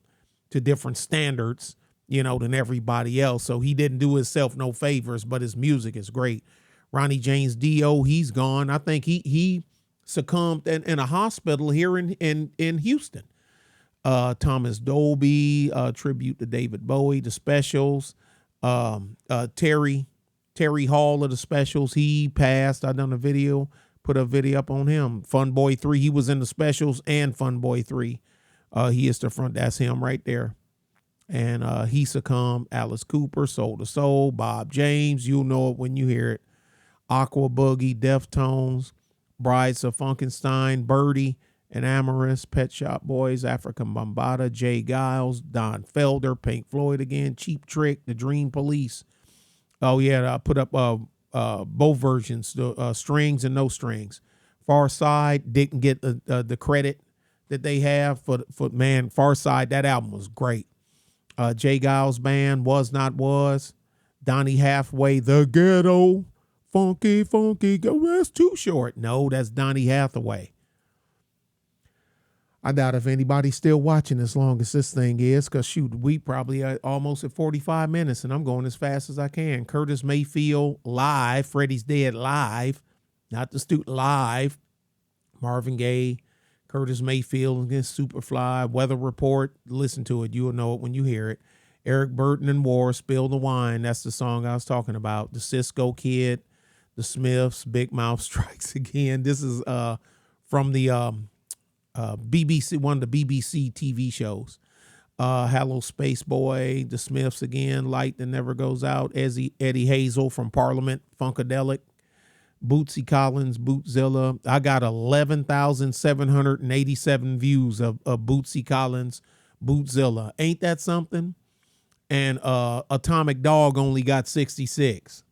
to different standards, than everybody else. So he didn't do himself no favors, but his music is great. Ronnie James Dio, he's gone. I think he succumbed in a hospital here in Houston. Thomas Dolby, tribute to David Bowie, the Specials. Terry Hall of the Specials, he passed. I done a video, put a video up on him. Fun Boy 3, he was in the Specials and Fun Boy 3. He is the front, that's him right there. And he succumbed. Alice Cooper, Soul to Soul, Bob James, you'll know it when you hear it. Aqua Boogie, Deftones, Brides of Funkenstein, Birdie and Amorous, Pet Shop Boys, African Bambaataa, Jay Giles, Don Felder, Pink Floyd again, Cheap Trick, The Dream Police. Oh yeah, I put up both versions, the strings and no strings. Far Side didn't get the credit that they have for man. Far Side, that album was great. Jay Giles Band, Was Not Was, Donny Hathaway, The Ghetto, Funky, that's too short. No, that's Donny Hathaway. I doubt if anybody's still watching as long as this thing is, because shoot, we probably are almost at 45 minutes and I'm going as fast as I can. Curtis Mayfield live, Freddie's Dead live, not the student live. Marvin Gaye, Curtis Mayfield against Superfly, Weather Report. Listen to it. You'll know it when you hear it. Eric Burton and War, Spill the Wine. That's the song I was talking about. The Cisco Kid, The Smiths, Big Mouth Strikes Again. This is from the BBC, one of the BBC TV shows. Hello Space Boy, The Smiths again, Light That Never Goes Out, Eddie Hazel from Parliament, Funkadelic, Bootsy Collins, Bootzilla. I got 11,787 views of Bootsy Collins, Bootzilla. Ain't that something? And Atomic Dog only got 66.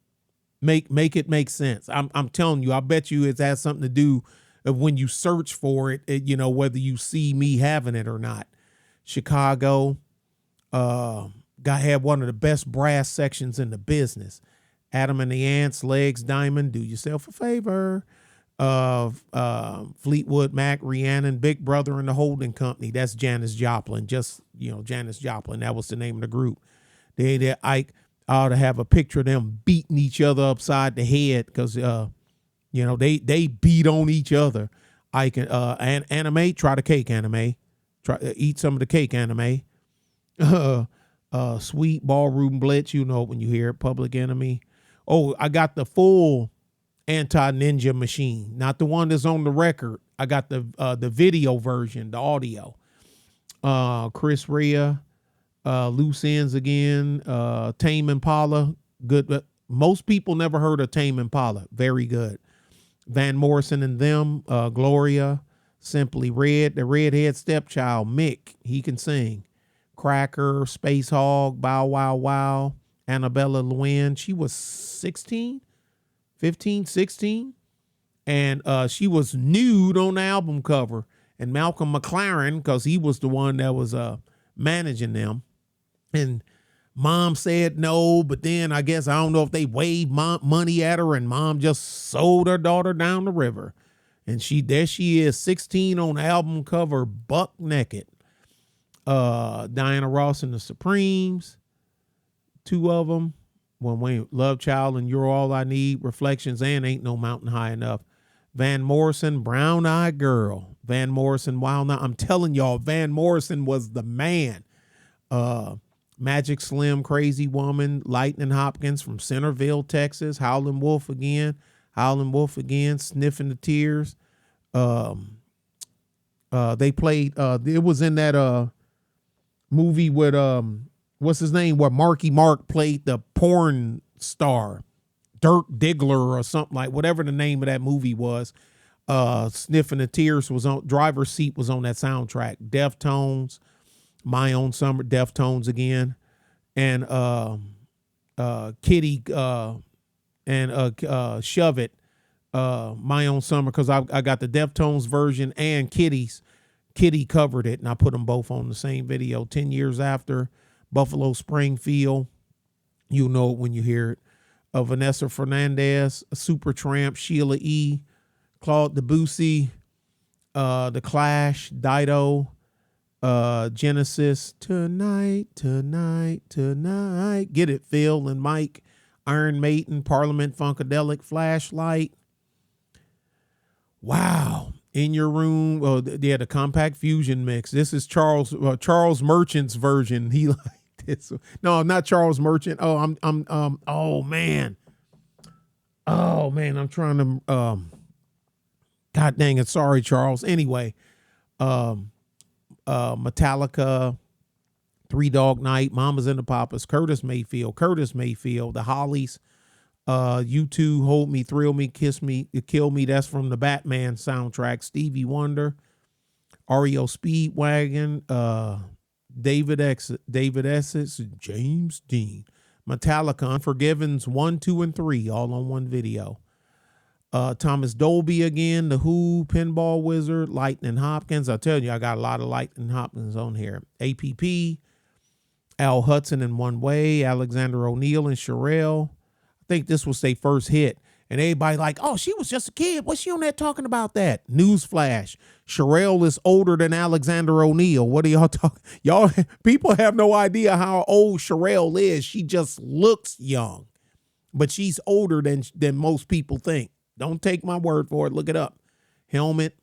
Make it make sense. I'm telling you, I bet you it has something to do of when you search for it, whether you see me having it or not. Chicago, had one of the best brass sections in the business. Adam and the Ants, Legs Diamond, Do Yourself a Favor. Fleetwood Mac, Rhiannon, Big Brother and the Holding Company. That's Janis Joplin. Janis Joplin. That was the name of the group. Ike, I ought to have a picture of them beating each other upside the head because, they beat on each other. Ike and Anime, try the cake, Anime. Eat some of the cake, Anime. Sweet Ballroom Blitz, when you hear it, Public Enemy. Oh, I got the full Anti-Ninja Machine, not the one that's on the record. I got the video version, the audio. Chris Rea, Loose Ends again, Tame Impala, good. Most people never heard of Tame Impala. Very good. Van Morrison and Them, Gloria, Simply Red, the Redhead Stepchild, Mick, he can sing. Cracker, Space Hog, Bow Wow Wow, Annabella Lewin. She was 16. And she was nude on the album cover. And Malcolm McLaren, because he was the one that was managing them. And Mom said no, but then I guess I don't know if they waved money at her and Mom just sold her daughter down the river. And there she is, 16 on the album cover, buck naked. Diana Ross and the Supremes, two of them. Wayne, Love Child and You're All I Need, Reflections, and Ain't No Mountain High Enough. Van Morrison, Brown Eyed Girl. Van Morrison, Wild Now. I'm telling y'all, Van Morrison was the man. Magic Slim, Crazy Woman, Lightning Hopkins from Centerville, Texas, Howlin' Wolf again, Sniffing the Tears. They played, it was in that movie with, what's his name, where Marky Mark played the porn star, Dirk Diggler or something, like whatever the name of that movie was. Sniffing the Tears was on, Driver's Seat was on that soundtrack. Deftones, My Own Summer, Deftones again, and Kitty and Shove It, My Own Summer, because I got the Deftones version and Kitty covered it, and I put them both on the same video. 10 years after, Buffalo Springfield, you'll know it when you hear it. Vanessa Fernandez, Supertramp, Sheila E., Claude Debussy, The Clash, Dido, Genesis, Tonight, Get It, Phil and Mike, Iron Maiden, Parliament Funkadelic, Flashlight. Wow. In Your Room, the Compact Fusion mix. This is Charles Merchant's version. He liked it. No, not Charles Merchant. Oh, oh man, I'm trying to, God dang it. Sorry, Charles. Anyway, Metallica, Three Dog Night, Mamas and the Papas, Curtis Mayfield, The Hollies, U2, Hold Me, Thrill Me, Kiss Me, Kill Me. That's from the Batman soundtrack. Stevie Wonder, REO Speedwagon, David Essex, James Dean, Metallica, Unforgiven's 1, 2, and 3, all on one video. Thomas Dolby again, The Who, Pinball Wizard, Lightning Hopkins. I tell you, I got a lot of Lightning Hopkins on here. APP, Al Hudson in One Way, Alexander O'Neal and Sherelle. I think this was their first hit. And everybody like, oh, she was just a kid. What's she on there talking about that? Newsflash. Sherelle is older than Alexander O'Neal. What are y'all talking? Y'all, people have no idea how old Sherelle is. She just looks young. But she's older than most people think. Don't take my word for it. Look it up. Helmet.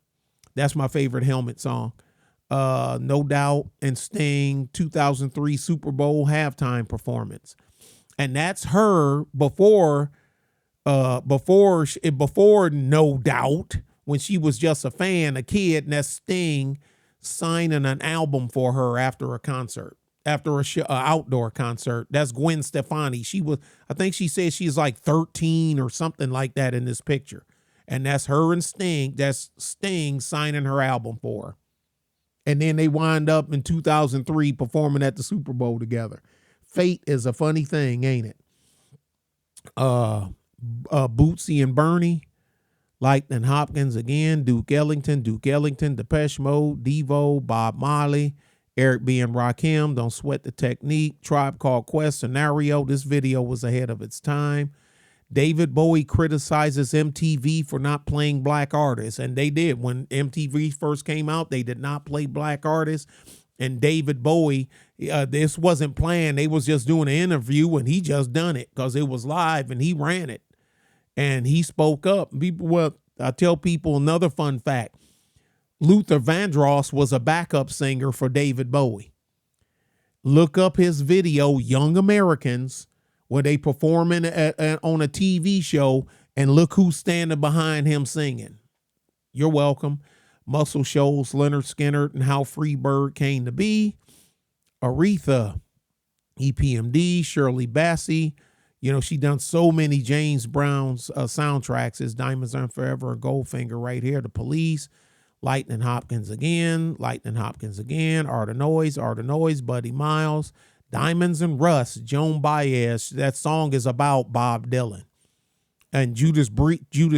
That's my favorite Helmet song. No Doubt and Sting 2003 Super Bowl halftime performance. And that's her before No Doubt, when she was just a fan, a kid, and that's Sting signing an album for her after a concert, after a outdoor concert. That's Gwen Stefani. I think she said she's like 13 or something like that in this picture. And that's her and Sting. That's Sting signing her album for her. And then they wind up in 2003 performing at the Super Bowl together. Fate is a funny thing, ain't it? Bootsy and Bernie, Lightning Hopkins again, Duke Ellington, Depeche Mode, Devo, Bob Marley, Eric B. and Rakim, Don't Sweat the Technique, Tribe Called Quest, Scenario. This video was ahead of its time. David Bowie criticizes MTV for not playing black artists, and they did. When MTV first came out, they did not play black artists. And David Bowie, this wasn't planned. They was just doing an interview, and he just done it because it was live, and he ran it. And he spoke up. I tell people another fun fact. Luther Vandross was a backup singer for David Bowie. Look up his video, Young Americans, where they performing on a TV show, and look who's standing behind him singing. You're welcome. Muscle Shoals, Leonard Skinner, and How Freebird Came to Be. Aretha, EPMD, Shirley Bassey. You know, she done so many James Brown's soundtracks as Diamonds Are Forever and Goldfinger right here. The Police, Lightning Hopkins again, Art of Noise, Buddy Miles, Diamonds and Rust, Joan Baez. That song is about Bob Dylan. And Judas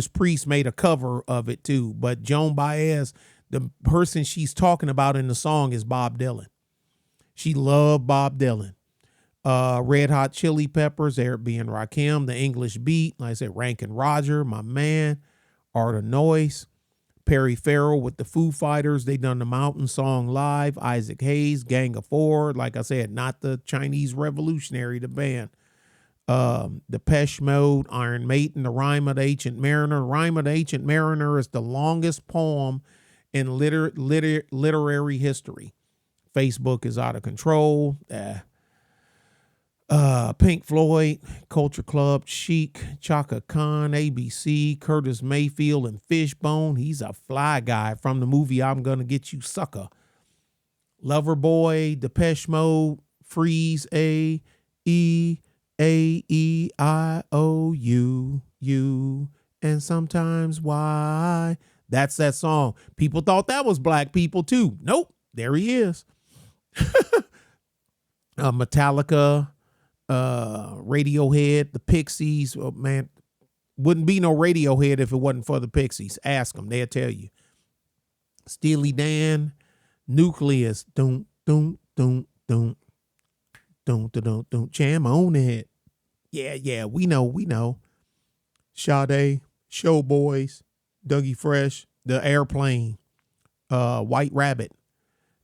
Priest made a cover of it too. But Joan Baez, the person she's talking about in the song is Bob Dylan. She loved Bob Dylan. Red Hot Chili Peppers, Eric B. and Rakim, The English Beat, like I said, Rankin Roger, my man, Art of Noise, Perry Farrell with the Foo Fighters, they done the Mountain Song live, Isaac Hayes, Gang of Four, like I said, not the Chinese Revolutionary, the band. Depeche Mode, Iron Maiden, The Rime of the Ancient Mariner. The Rime of the Ancient Mariner is the longest poem in literary history. Facebook is out of control. Pink Floyd, Culture Club, Chic, Chaka Khan, ABC, Curtis Mayfield, and Fishbone. He's a fly guy from the movie I'm Gonna Get You, Sucker. Loverboy, Depeche Mode, Freeze, A, E, A, E, I, O, U, and sometimes why. That's that song. People thought that was black people too. Nope, there he is. Metallica, Radiohead, the Pixies. Oh, man, wouldn't be no Radiohead if it wasn't for the Pixies. Ask them, they'll tell you. Steely Dan, Nucleus, don't, jam on it. Yeah, we know. Sade, Showboys, Dougie Fresh, The Airplane, White Rabbit,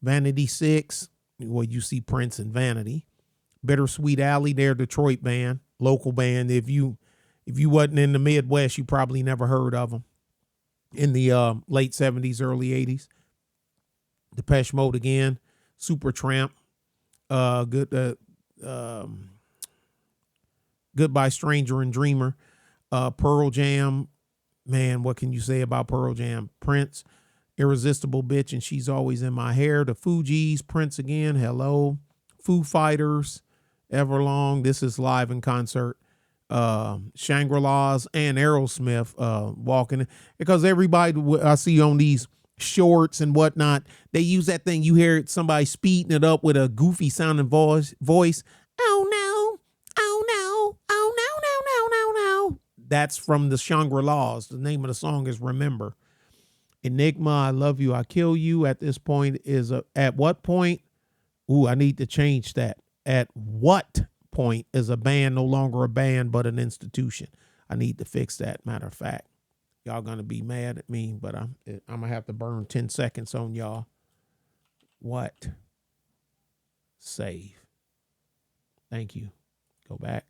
Vanity Six. Well, you see Prince and Vanity. Bittersweet Alley, their Detroit band, local band. If you wasn't in the Midwest, you probably never heard of them. In the late 70s, early 80s. Depeche Mode again, Supertramp, Goodbye Stranger and Dreamer, Pearl Jam. Man, what can you say about Pearl Jam? Prince, Irresistible Bitch, and She's Always in My Hair. The Fugees, Prince again, Hello. Foo Fighters, Everlong. This is live in concert. Shangri-La's and Aerosmith walking, because everybody I see on these shorts and whatnot, they use that thing. You hear somebody speeding it up with a goofy sounding voice. Oh no, oh no, oh no, no, no, no, no. That's from the Shangri-La's. The name of the song is Remember. Enigma, I Love You, I Kill You. At this point is at what point? Ooh, I need to change that. At what point is a band no longer a band but an institution? I need to fix that. Matter of fact, y'all gonna be mad at me, but I'm gonna have to burn 10 seconds on y'all. What? Save. Thank you. Go back.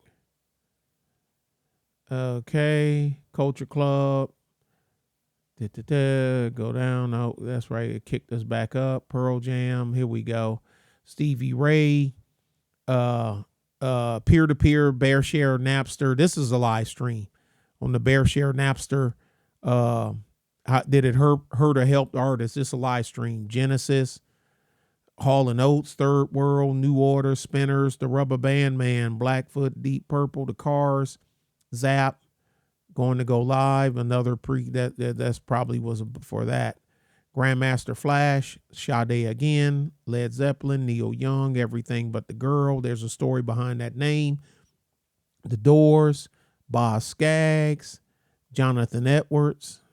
Okay. Culture Club. Go down. Oh, that's right. It kicked us back up. Pearl Jam. Here we go. Stevie Ray. Peer-to-peer, BearShare, Napster. This is a live stream on the BearShare, Napster. Did it hurt or help artists? This is a live stream. Genesis, Hall & Oates, Third World, New Order, Spinners, The Rubber Band Man, Blackfoot, Deep Purple, The Cars, Zap, Going to Go Live, another that's probably was before that. Grandmaster Flash, Sade again, Led Zeppelin, Neil Young, Everything But the Girl. There's a story behind that name. The Doors, Boz Scaggs, Jonathan Edwards,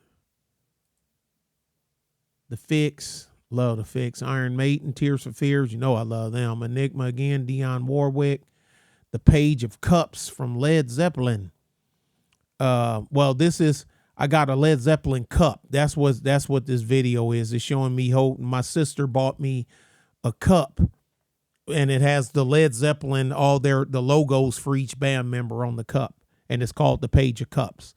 The Fix, love The Fix, Iron Maiden, Tears for Fears, you know I love them. Enigma again, Dionne Warwick, The Page of Cups from Led Zeppelin. Well, this is, I got a Led Zeppelin cup. That's what this video is. It's showing me holding. My sister bought me a cup, and it has the Led Zeppelin, all the logos for each band member on the cup, and it's called the Page of Cups.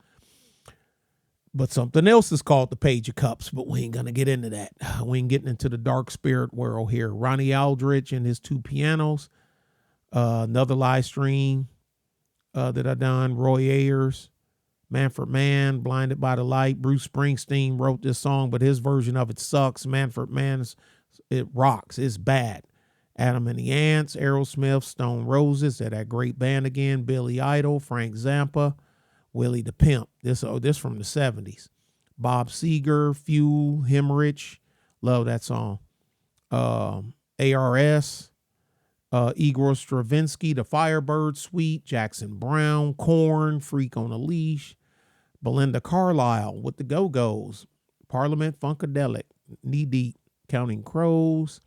But something else is called the Page of Cups, but we ain't gonna get into that. We ain't getting into the dark spirit world here. Ronnie Aldrich and his two pianos. Another live stream that I done. Roy Ayers. Manfred Mann, Blinded by the Light. Bruce Springsteen wrote this song, but his version of it sucks. Manfred Mann's, it rocks. It's bad. Adam and the Ants, Aerosmith, Stone Roses, that great band again. Billy Idol, Frank Zappa, Willie the Pimp. This from the 70s. Bob Seger, Phew, Hemorrhage. Love that song. ARS, Igor Stravinsky, The Firebird Suite, Jackson Browne, Korn, Freak on a Leash, Belinda Carlisle with the Go-Go's, Parliament Funkadelic, Knee Deep, Counting Crows.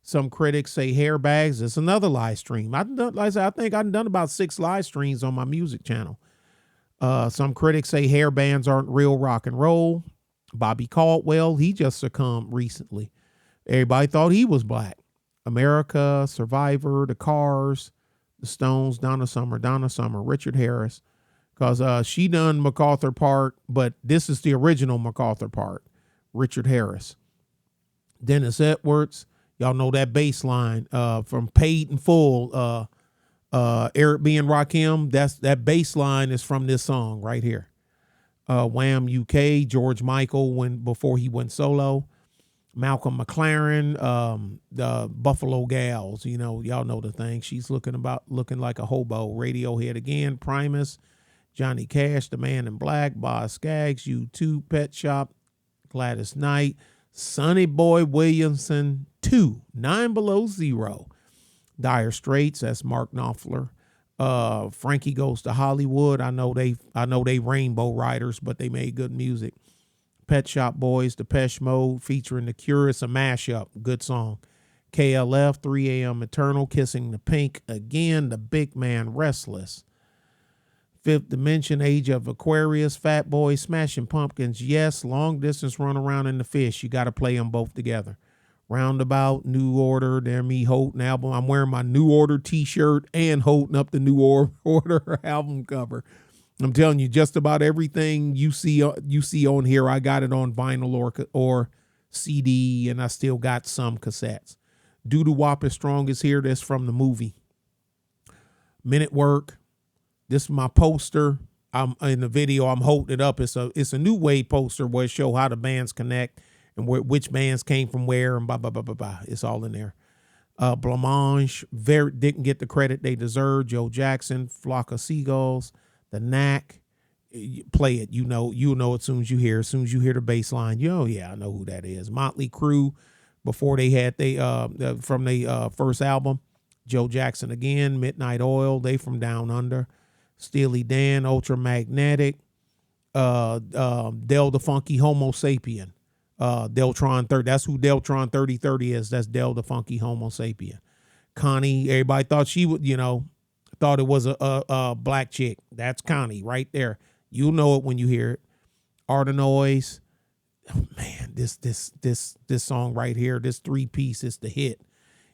Some critics say Hair Bags. It's another live stream. I think I've done about 6 live streams on my music channel. Some critics say hair bands aren't real rock and roll. Bobby Caldwell, he just succumbed recently. Everybody thought he was black. America, Survivor, The Cars, The Stones, Donna Summer, Richard Harris, because she done MacArthur Park, but this is the original MacArthur Park. Richard Harris. Dennis Edwards, y'all know that bass line from Paid in Full, Eric B. and Rakim, that bass line is from this song right here. Wham UK, George Michael before he went solo. Malcolm McLaren, the Buffalo Gals, y'all know the thing. She's looking like a hobo. Radiohead again, Primus, Johnny Cash, The Man in Black, Boz Scaggs, U2, Pet Shop, Gladys Knight, Sonny Boy Williamson, 2, 9 Below Zero, Dire Straits, that's Mark Knopfler. Frankie Goes to Hollywood. I know they Rainbow Riders, but they made good music. Pet Shop Boys, Depeche Mode featuring The Cure. It's a mashup. Good song. KLF, 3 a.m. Eternal, Kissing the Pink. Again, The Big Man, Restless. Fifth Dimension, Age of Aquarius, Fat Boy, Smashing Pumpkins. Yes, Long Distance Run Around in the Fish. You got to play them both together. Roundabout, New Order, they're me Houghton album. I'm wearing my New Order t-shirt and holding up the New Order album cover. I'm telling you, just about everything you see on here, I got it on vinyl or CD, and I still got some cassettes. Doo-Doo Wop is Strongest here. That's from the movie. Minute Work. This is my poster. I'm in the video. I'm holding it up. It's a New Wave poster where it show how the bands connect and which bands came from where and blah blah blah blah blah. It's all in there. Blancmange didn't get the credit they deserve. Joe Jackson, Flock of Seagulls. The Knack, play it. You'll know as soon as you hear the bass line. Yeah, I know who that is. Motley Crue, before they had from the first album. Joe Jackson again, Midnight Oil, they from Down Under. Steely Dan, Ultramagnetic. Del the Funky Homo Sapien. Deltron 30, that's who Deltron 3030 is. That's Del the Funky Homo Sapien. Connie, everybody thought she would, thought it was a black chick. That's Connie right there. You'll know it when you hear it. Artenoise. Oh, man, this song right here, this 3-piece is the hit.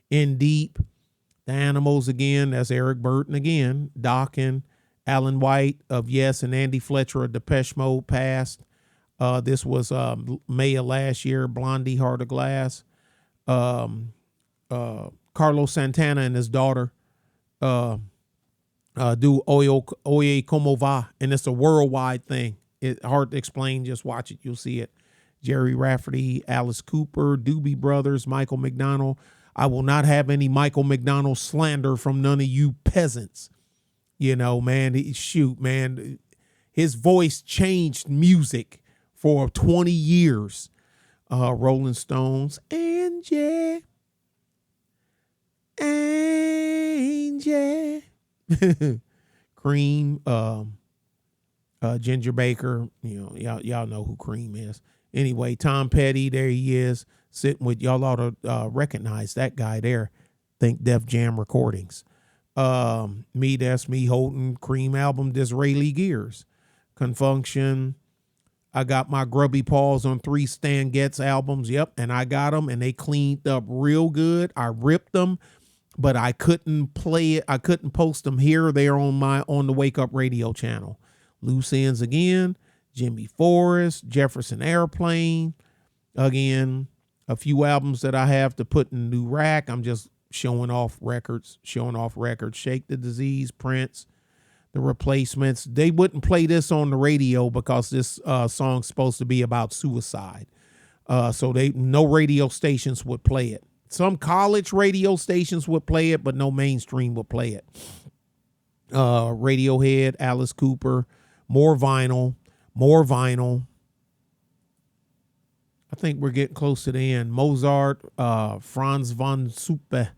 In Deep. The Animals again. That's Eric Burton again. Dokken. Alan White of Yes and Andy Fletcher of Depeche Mode passed. This was May of last year. Blondie, Heart of Glass. Carlos Santana and his daughter do Oye Como Va, and it's a worldwide thing. It's hard to explain. Just watch it. You'll see it. Jerry Rafferty, Alice Cooper, Doobie Brothers, Michael McDonald. I will not have any Michael McDonald slander from none of you peasants. Man, shoot, man. His voice changed music for 20 years. Rolling Stones, Angel. Cream, Ginger Baker, y'all know who Cream is. Anyway, Tom Petty, there he is, sitting with y'all. Ought to recognize that guy there. Think Def Jam Recordings. That's me, Houghton, Cream album, Disraeli Gears. Confunction. I got my grubby paws on 3 Stan Getz albums. Yep, and I got them, and they cleaned up real good. I ripped them, but I couldn't play it. I couldn't post them here or there on the Wake Up Radio channel. Loose Ends again. Jimmy Forrest, Jefferson Airplane. Again, a few albums that I have to put in the new rack. I'm just showing off records. Shake the Disease, Prince, The Replacements. They wouldn't play this on the radio because this song's supposed to be about suicide. So no radio stations would play it. Some college radio stations would play it, but no mainstream would play it. Radiohead, Alice Cooper, more vinyl. I think we're getting close to the end. Mozart, Franz von Suppe,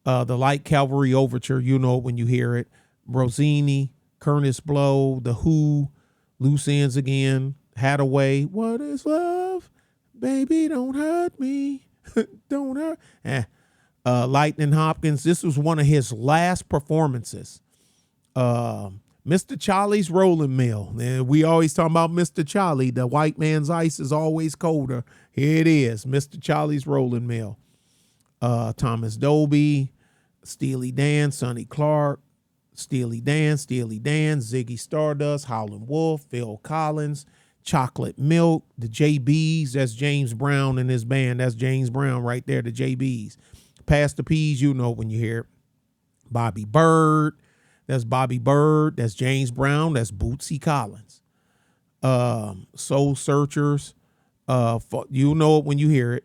the Light Cavalry Overture. You know it when you hear it. Rossini, Curtis Blow, The Who, Loose Ends again. Hathaway, What is Love? Baby, don't hurt me. Don't hurt. Lightning Hopkins. This was one of his last performances. Mr. Charlie's Rolling Mill. And we always talk about Mr. Charlie. The white man's ice is always colder. Here it is. Mr. Charlie's Rolling Mill. Thomas Dolby, Steely Dan, Sonny Clark, Steely Dan, Ziggy Stardust, Howlin' Wolf, Phil Collins, Chocolate Milk, the JBs. That's James Brown and his band. That's James Brown right there, the JBs. Pass the Peas, you know when you hear it. Bobby Bird. That's Bobby Bird. That's James Brown. That's Bootsy Collins. Soul Searchers. You know it when you hear it.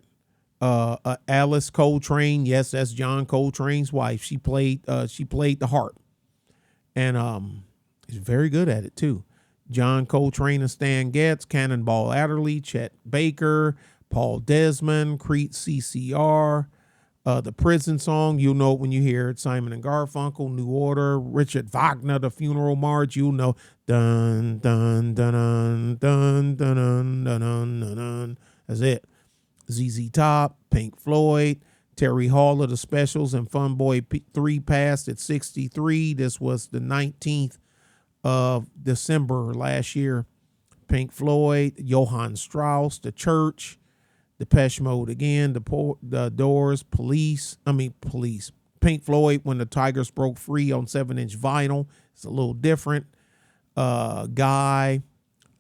Alice Coltrane. Yes, that's John Coltrane's wife. She played the harp, and he's very good at it too. John Coltrane and Stan Getz, Cannonball Adderley, Chet Baker, Paul Desmond, Crete CCR, the Prison Song, you'll know it when you hear it. Simon and Garfunkel, New Order, Richard Wagner, The Funeral March, you'll know. Dun dun dun dun dun dun dun dun dun dun dun. That's it. ZZ Top, Pink Floyd, Terry Hall of the Specials, and Fun Boy 3 passed at 63. This was the 19th of December last year. Pink Floyd, Johann Strauss, The Church, Depeche Mode again, the Doors, Police. Pink Floyd, When the Tigers Broke Free on 7-inch vinyl. It's a little different. Guy,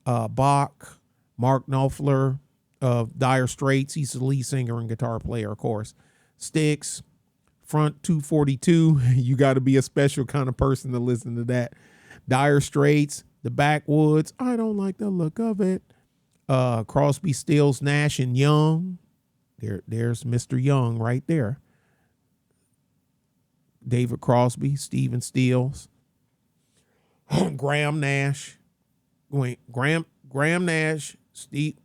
Bach, Mark Knopfler of Dire Straits. He's the lead singer and guitar player, of course. Styx, Front 242. You got to be a special kind of person to listen to that. Dire Straits, The Backwoods. I don't like the look of it. Crosby, Stills, Nash, and Young. There's Mr. Young right there. David Crosby, Stephen Stills, Graham Nash. Graham Nash, Steve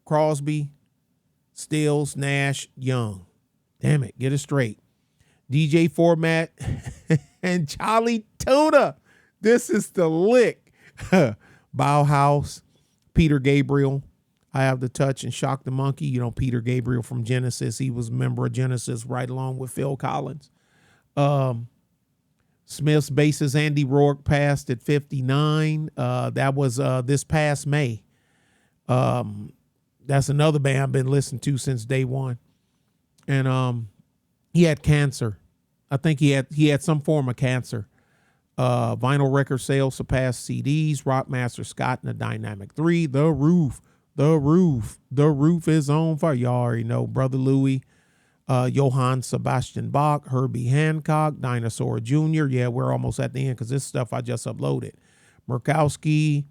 Crosby, Stills, Nash, Young. Damn it, get it straight. DJ Format and Charlie Tuna. This is the lick. Bauhaus, Peter Gabriel, I Have the Touch, and Shock the Monkey. You know, Peter Gabriel from Genesis. He was a member of Genesis right along with Phil Collins. Smith's bassist Andy Rourke passed at 59. That was this past May. That's another band I've been listening to since day one. And he had cancer. I think he had some form of cancer. Vinyl record sales surpassed CDs. Rockmaster Scott and the Dynamic 3. The Roof is on fire. Y'all already know. Brother Louie, Johann Sebastian Bach, Herbie Hancock, Dinosaur Jr. Yeah, we're almost at the end because this stuff I just uploaded. Murkowski,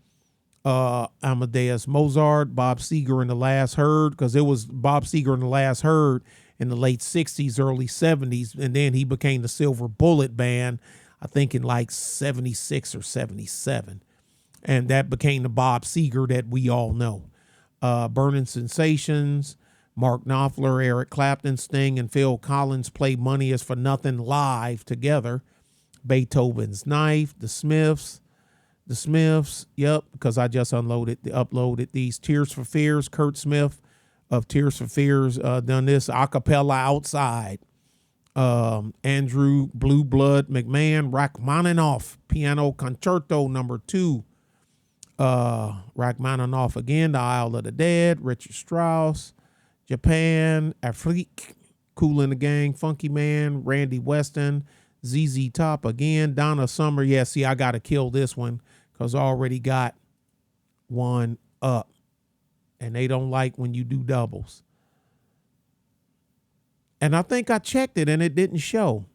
Amadeus Mozart, Bob Seger and the Last Herd, because it was Bob Seger and the Last Herd in the late 60s, early 70s, and then he became the Silver Bullet Band, I think in like 76 or 77. And that became the Bob Seger that we all know. Burning Sensations, Mark Knopfler, Eric Clapton, Sting, and Phil Collins played Money Is for Nothing live together. Beethoven's Knife, The Smiths, yep, because I just uploaded these. Tears for Fears, Kurt Smith of Tears for Fears done this a cappella outside. Andrew Blue Blood McMahon, Rachmaninoff, Piano Concerto No. 2. Rachmaninoff again, The Isle of the Dead, Richard Strauss, Japan, Afrique, Kool and the Gang, Funky Man, Randy Weston, ZZ Top again, Donna Summer. Yeah, see, I got to kill this one because I already got one up. And they don't like when you do doubles. And I think I checked it and it didn't show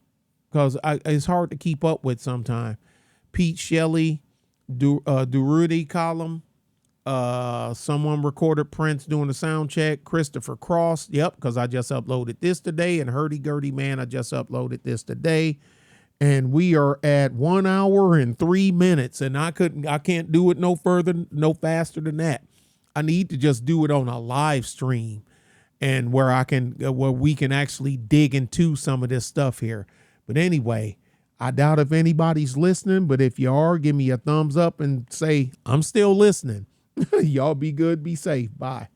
because it's hard to keep up with sometimes. Pete Shelley, Durruti column. Someone recorded Prince doing the sound check. Christopher Cross. Yep, because I just uploaded this today. And Hurdy Gurdy Man, I just uploaded this today. And we are at 1 hour and 3 minutes. And I can't do it no faster than that. I need to just do it on a live stream and where we can actually dig into some of this stuff here. But anyway, I doubt if anybody's listening, but if you are, give me a thumbs up and say, I'm still listening. Y'all be good, be safe. Bye.